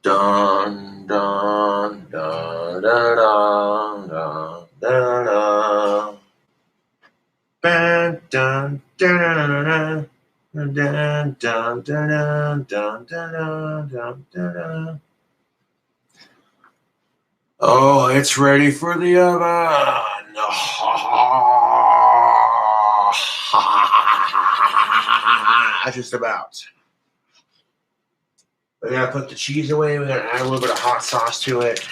Dun, dun, dun, dun, dun, dun, dun, dun. Dun, dun, dun, dun, dun, dun, dun, dun, dun, dun, dun, dun. Oh, it's ready for the oven. Just about. We gotta put the cheese away. We're gonna add a little bit of hot sauce to it.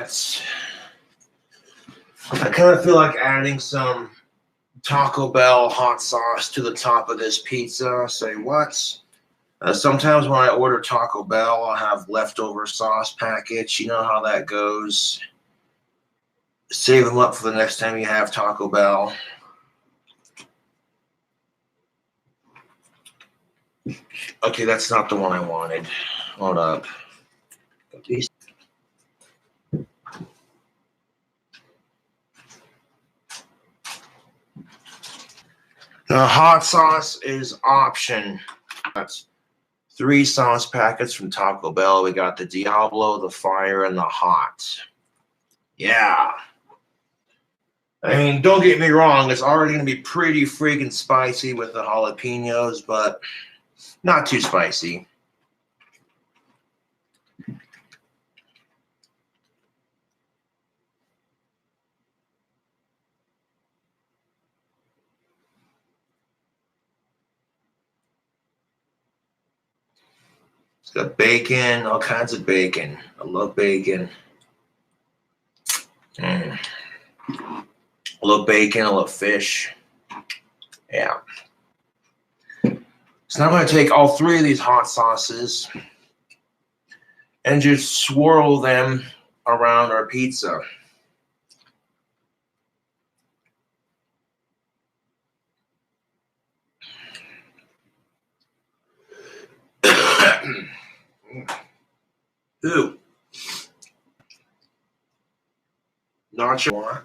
what? I kind of feel like adding some Taco Bell hot sauce to the top of this pizza. Say what? Sometimes when I order Taco Bell, I'll have leftover sauce packets. You know how that goes. Save them up for the next time you have Taco Bell. Okay, that's not the one I wanted. Hold up. The hot sauce is option. That's 3 sauce packets from Taco Bell. We got the Diablo, the Fire, and the Hot. Yeah. I mean, don't get me wrong. It's already going to be pretty freaking spicy with the jalapenos, but not too spicy. It's got bacon, all kinds of bacon. I love bacon. I love bacon. I love fish. Yeah. So now I'm going to take all 3 of these hot sauces and just swirl them around our pizza. Ooh. Nacho.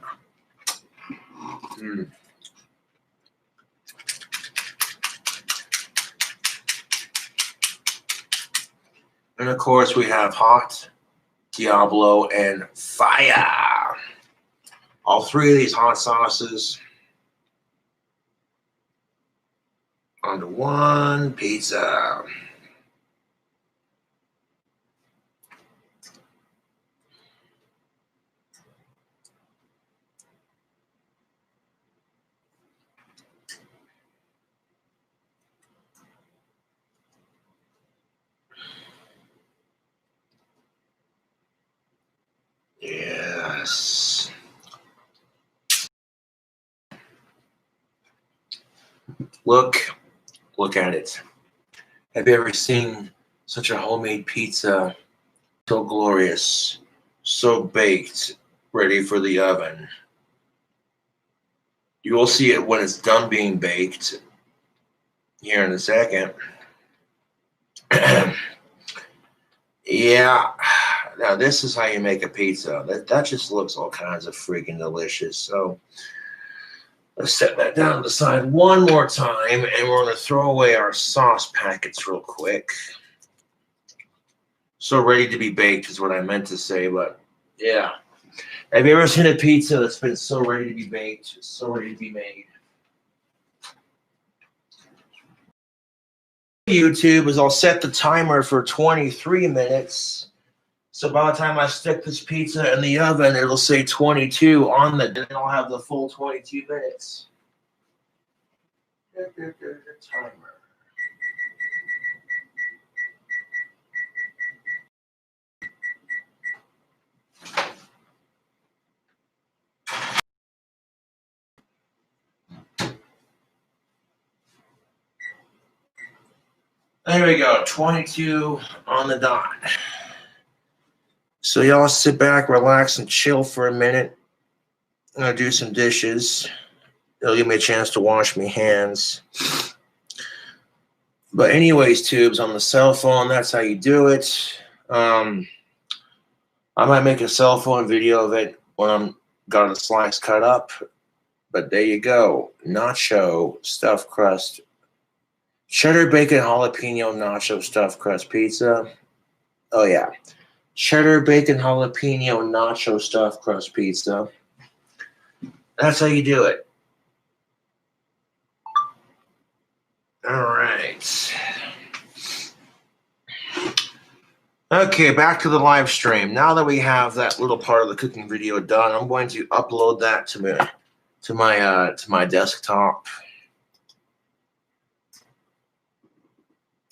And of course, we have Hot, Diablo, and Fire. All 3 of these hot sauces onto one pizza. Yes. Look at it. Have you ever seen such a homemade pizza? So glorious, so baked, ready for the oven. You will see it when it's done being baked here in a second. Yeah. Now this is how you make a pizza. That just looks all kinds of freaking delicious. So let's set that down to the side one more time, and we're going to throw away our sauce packets real quick. So ready to be baked is what I meant to say, but yeah. Have you ever seen a pizza that's been so ready to be baked, so ready to be made? YouTube is I'll set the timer for 23 minutes. So by the time I stick this pizza in the oven, it'll say 22 on the, and I'll have the full 22 minutes. Timer. There we go, 22 on the dot. So y'all sit back, relax, and chill for a minute. I'm gonna do some dishes. It'll give me a chance to wash my hands. But anyways, tubes, on the cell phone, that's how you do it. I might make a cell phone video of it when I'm got a slice cut up. But there you go, nacho stuffed crust, cheddar bacon jalapeno nacho stuffed crust pizza. Oh yeah, cheddar bacon jalapeno nacho stuffed crust pizza. That's how you do it. All right. Okay, back to the live stream. Now that we have that little part of the cooking video done, I'm going to upload that to my desktop.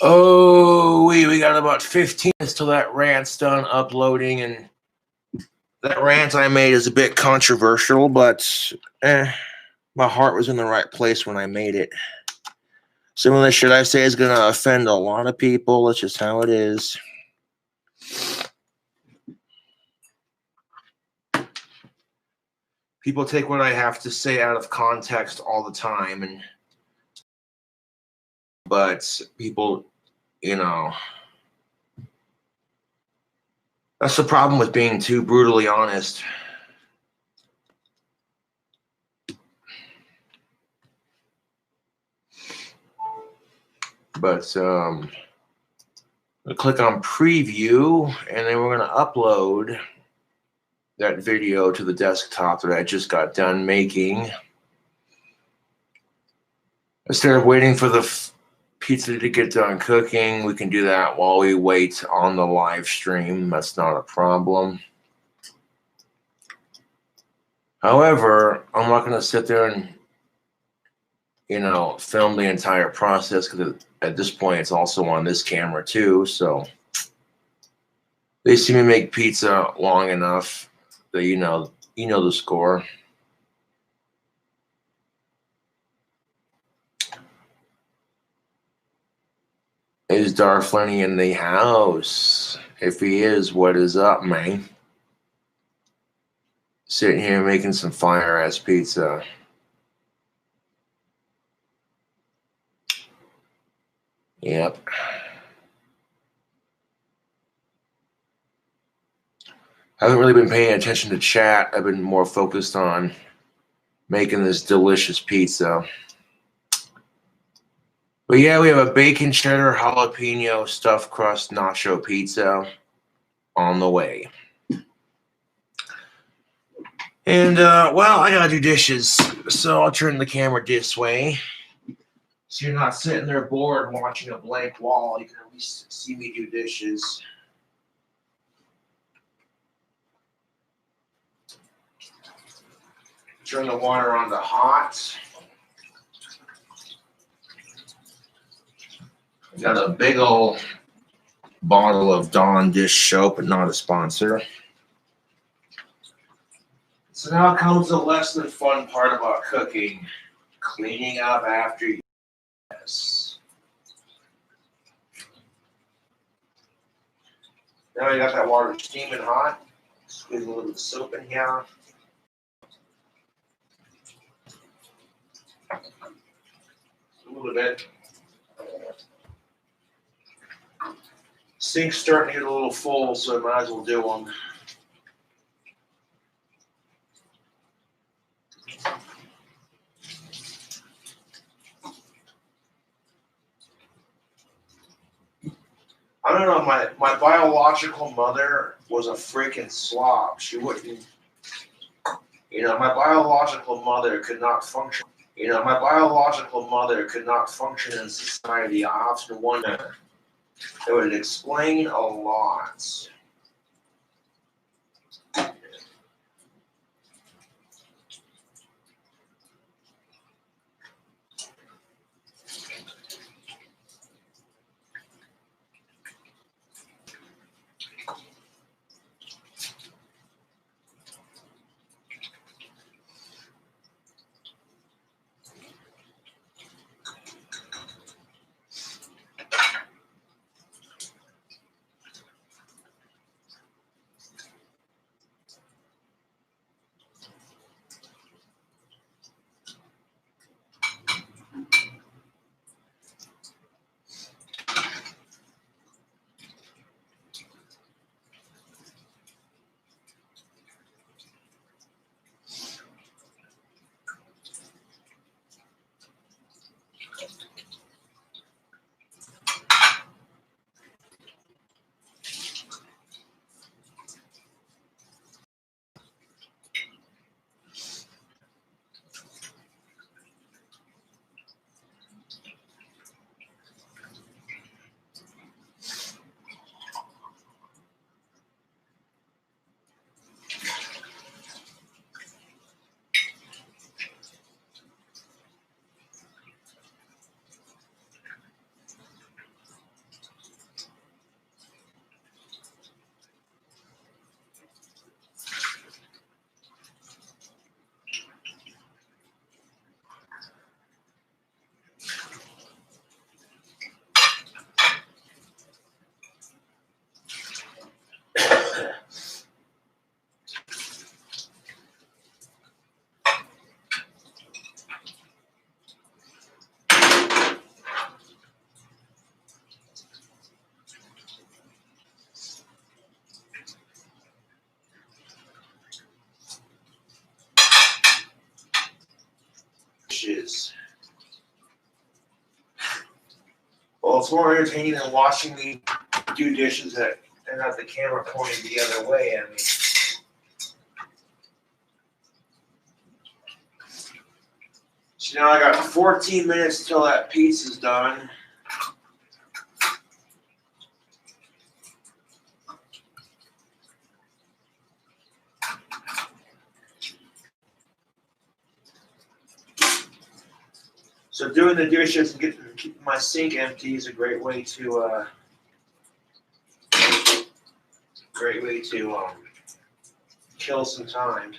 Oh, we got about 15 minutes till that rant's done uploading, and That rant I made is a bit controversial, but my heart was in the right place when I made it. Some of the shit I say is going to offend a lot of people. That's just how it is. People take what I have to say out of context all the time, but people, you know, that's the problem with being too brutally honest. But I'll click on preview, and then we're going to upload that video to the desktop that I just got done making. Instead of waiting for the pizza to get done cooking, we can do that while we wait on the live stream. That's not a problem. However, I'm not going to sit there and, film the entire process, because at this point it's also on this camera too. So they see me make pizza long enough that you know the score. Is Darflenny in the house? If he is, what is up, man? Sitting here making some fire-ass pizza. Yep. I haven't really been paying attention to chat. I've been more focused on making this delicious pizza. But yeah, we have a bacon cheddar jalapeno stuffed crust nacho pizza on the way. And, well, I gotta do dishes, so I'll turn the camera this way. So you're not sitting there bored watching a blank wall. You can at least see me do dishes. Turn the water on to hot. Got a big old bottle of Dawn dish soap, but not a sponsor. So now comes the less than fun part about cooking. Cleaning up after you. Yes. Now you got that water steaming hot. Squeeze a little bit of soap in here. A little bit. Sink's starting to get a little full, so I might as well do them. I don't know, my biological mother was a freaking slob. She wouldn't, my biological mother could not function. My biological mother could not function in society. I often wonder, it would explain a lot. dishes. Well, it's more entertaining than watching me do dishes and have the camera pointed the other way at me. So now I got 14 minutes till that pizza's done. So doing the dishes and keeping my sink empty is a great way to kill some time.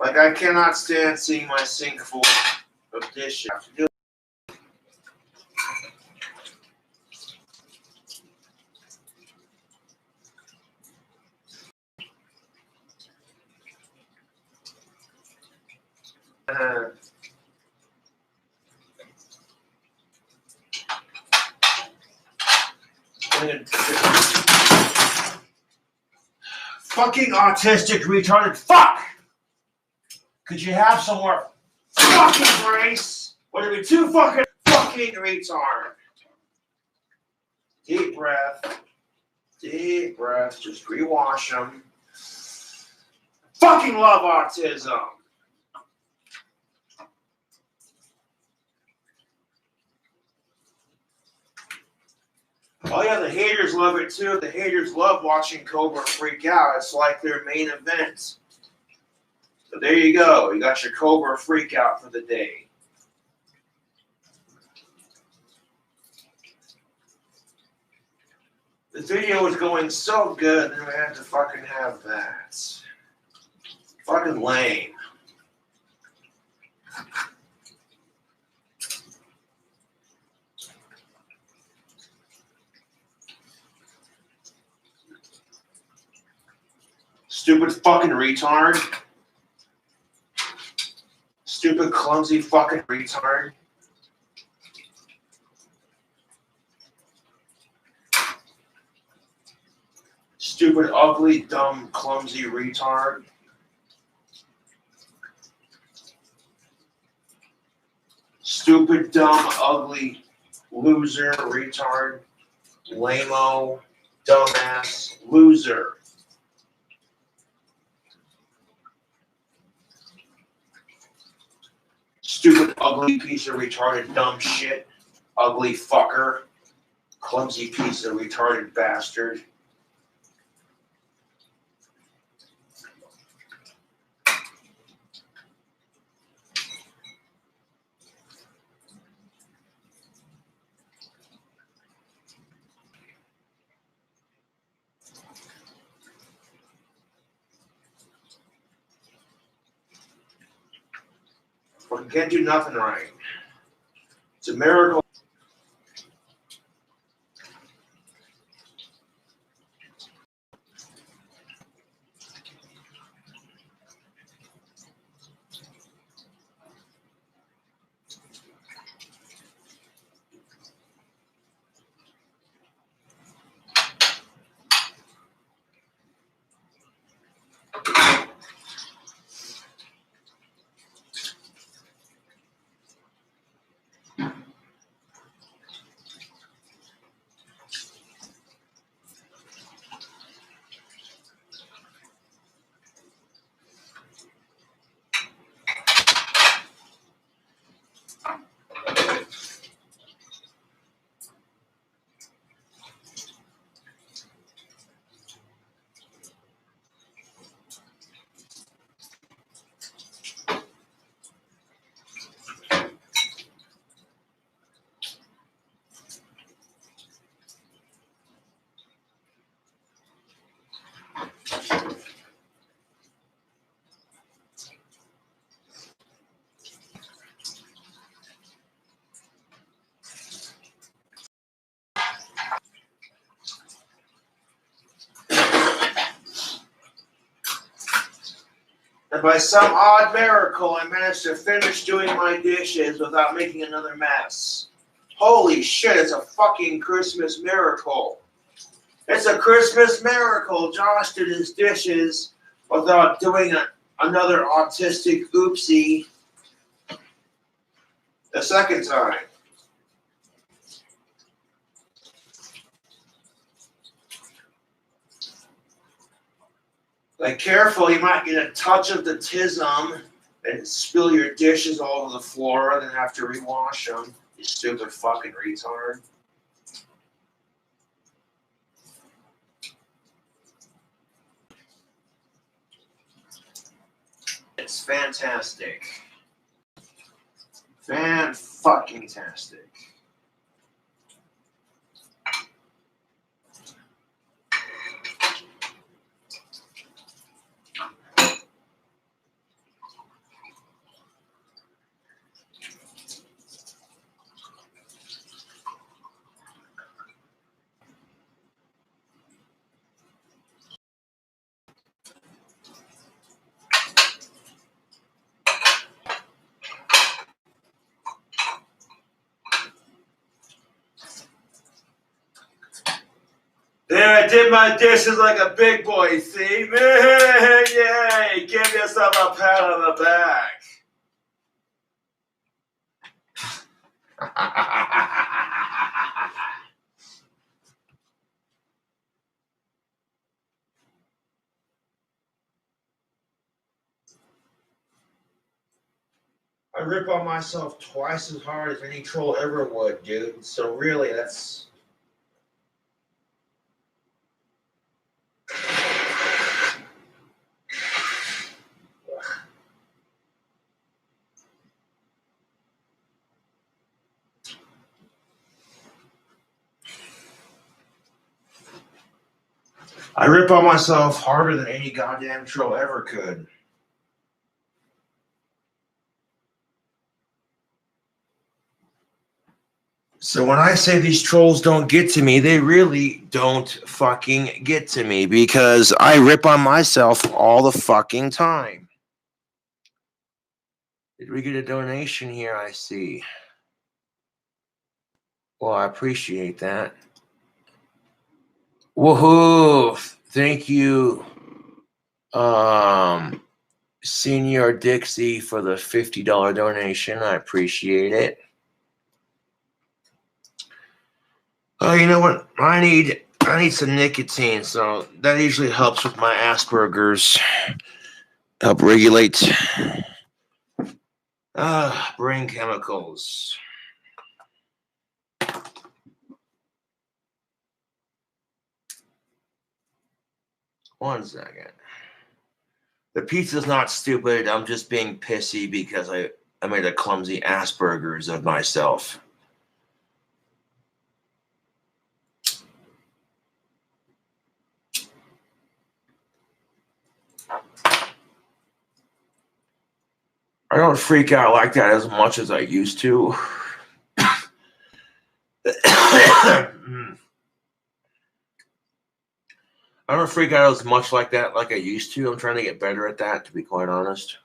Like, I cannot stand seeing my sink full of dishes. Fucking autistic retarded fuck! Could you have some more fucking grace? What are we, too fucking retard? Deep breath. Deep breath. Just rewash them. Fucking love autism. Oh yeah, the haters love it too. The haters love watching Cobra freak out. It's like their main event. So there you go. You got your Cobra freak out for the day. The video was going so good, then we had to fucking have that. Fucking lame. Stupid fucking retard. Stupid, clumsy fucking retard. Stupid, ugly, dumb, clumsy retard. Stupid, dumb, ugly, loser, retard, lame-o, dumbass, loser. Stupid, ugly piece of retarded dumb shit. Ugly fucker. Clumsy piece of retarded bastard. Fucking can't do nothing right. It's a miracle. And by some odd miracle, I managed to finish doing my dishes without making another mess. Holy shit, it's a fucking Christmas miracle. It's a Christmas miracle. Josh did his dishes without doing another autistic oopsie the second time. Like, careful, you might get a touch of the tism and spill your dishes all over the floor and then have to rewash them. You stupid fucking retard. It's fantastic. Fan-fucking-tastic. There, I did my dishes like a big boy, see? Yay! Give yourself a pat on the back. I rip on myself twice as hard as any troll ever would, dude. So really, that's... I rip on myself harder than any goddamn troll ever could. So when I say these trolls don't get to me, they really don't fucking get to me because I rip on myself all the fucking time. Did we get a donation here? I see. Well, I appreciate that. Woohoo! Thank you, Senior Dixie, for the $50 donation. I appreciate it. Oh, you know what? I need some nicotine, so that usually helps with my Asperger's. Help regulate brain chemicals. One second. The pizza's not stupid. I'm just being pissy because I made a clumsy Asperger's of myself. I don't freak out like that as much as I used to. I don't freak out as much like that like I used to. I'm trying to get better at that, to be quite honest.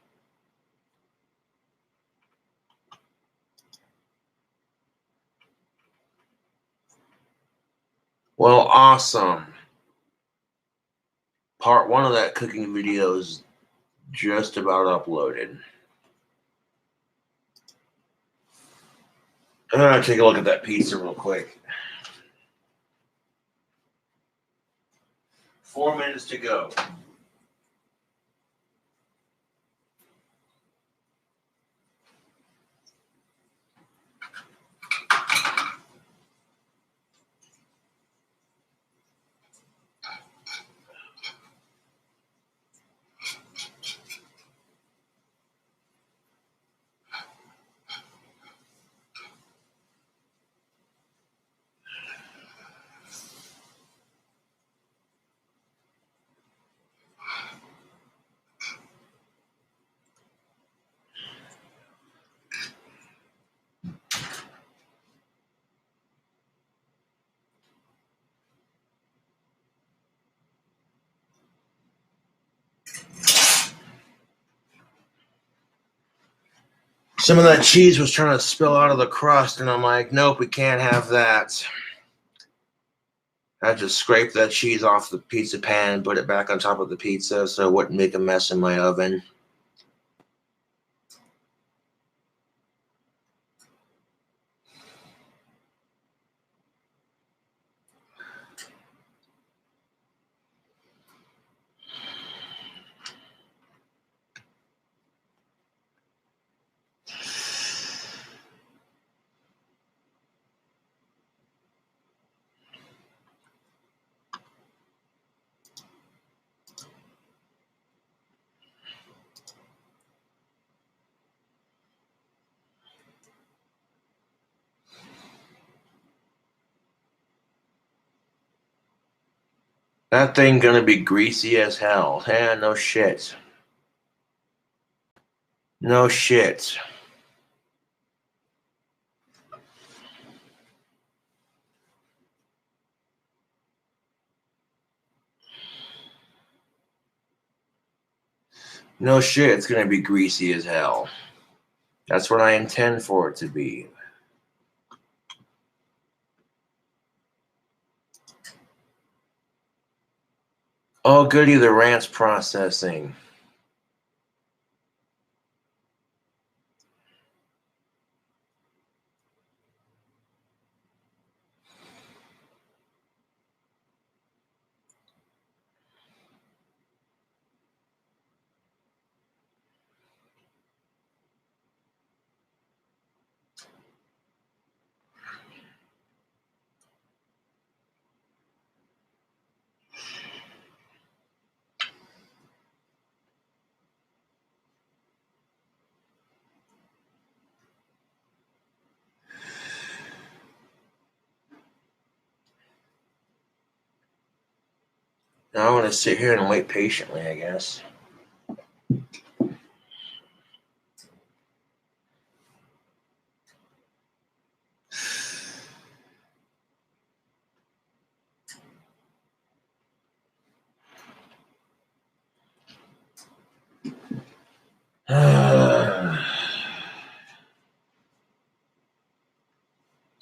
Well, awesome. Part 1 of that cooking video is just about uploaded. I'm going to take a look at that pizza real quick. 4 minutes to go. Some of that cheese was trying to spill out of the crust, and I'm like, nope, we can't have that. I just scraped that cheese off the pizza pan and put it back on top of the pizza so it wouldn't make a mess in my oven. That thing gonna be greasy as hell. Yeah, no shit. No shit. No shit, it's gonna be greasy as hell. That's what I intend for it to be. Oh, goody, the ranch processing. Now I'm gonna sit here and wait patiently, I guess. Uh,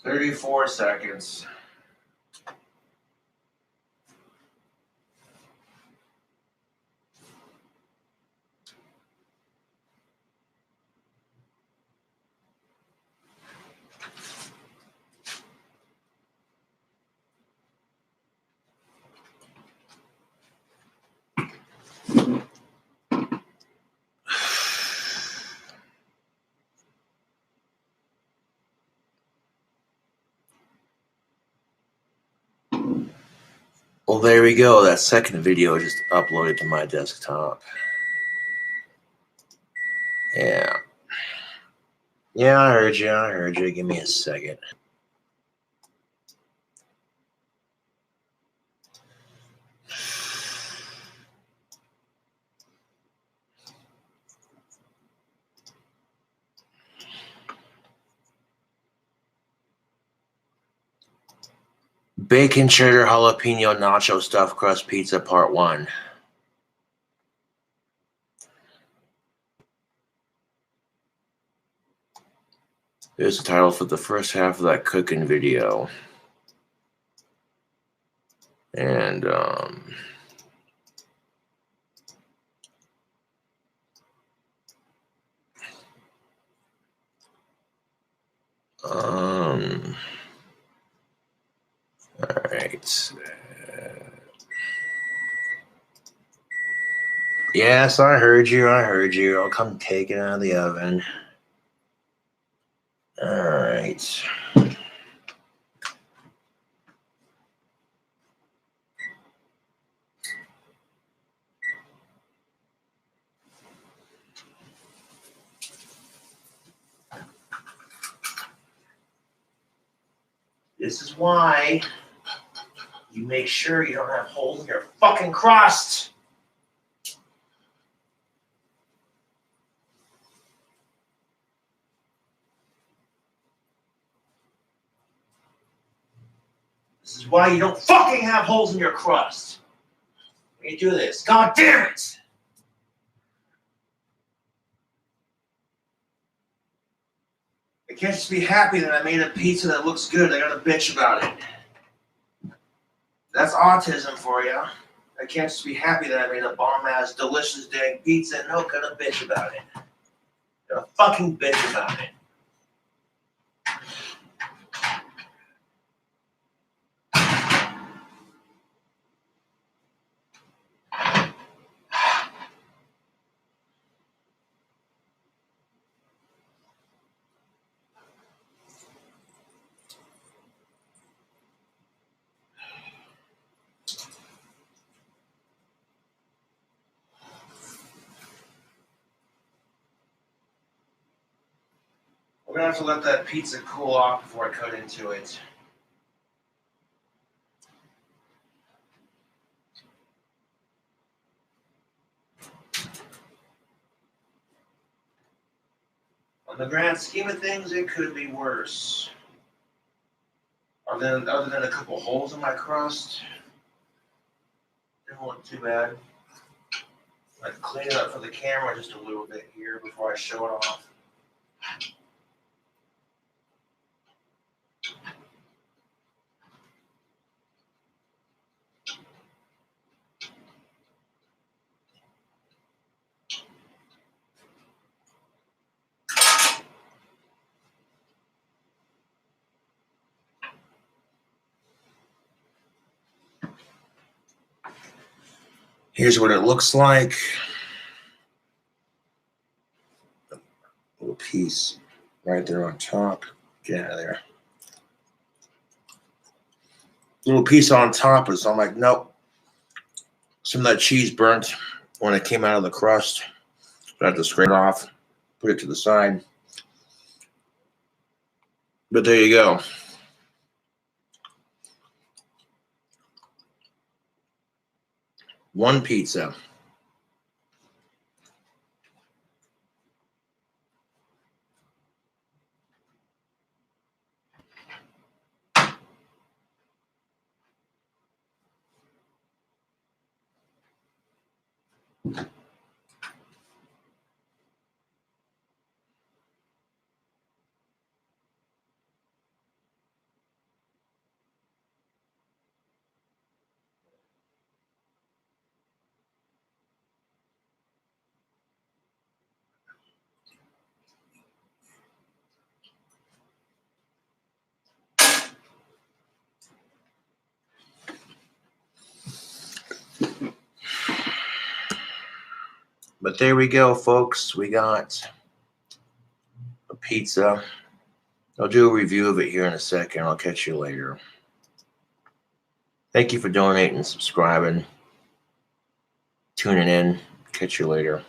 34 seconds. Well, there we go. That second video just uploaded to my desktop. Yeah. Yeah, I heard you. I heard you. Give me a second. Bacon cheddar jalapeno nacho stuffed crust pizza part 1. Here's the title for the first half of that cooking video. And all right. Yes, I heard you. I heard you. I'll come take it out of the oven. All right. This is why you make sure you don't have holes in your fucking crust. This is why you don't fucking have holes in your crust. When you do this, God damn it! I can't just be happy that I made a pizza that looks good. I gotta bitch about it. That's autism for you. I can't just be happy that I made a bomb-ass, delicious dang pizza. No, gotta bitch about it. Gotta fucking bitch about it. We're gonna have to let that pizza cool off before I cut into it. On the grand scheme of things, it could be worse. Other than a couple holes in my crust, didn't look too bad. I clean it up for the camera just a little bit here before I show it off. Here's what it looks like. A little piece right there on top. Get out of there. Little piece on top is, I'm like, nope. Some of that cheese burnt when it came out of the crust. So I had to scrape it off, put it to the side. But there you go. One pizza. But there we go, folks. We got a pizza. I'll do a review of it here in a second. I'll catch you later. Thank you for donating and subscribing, tuning in. Catch you later.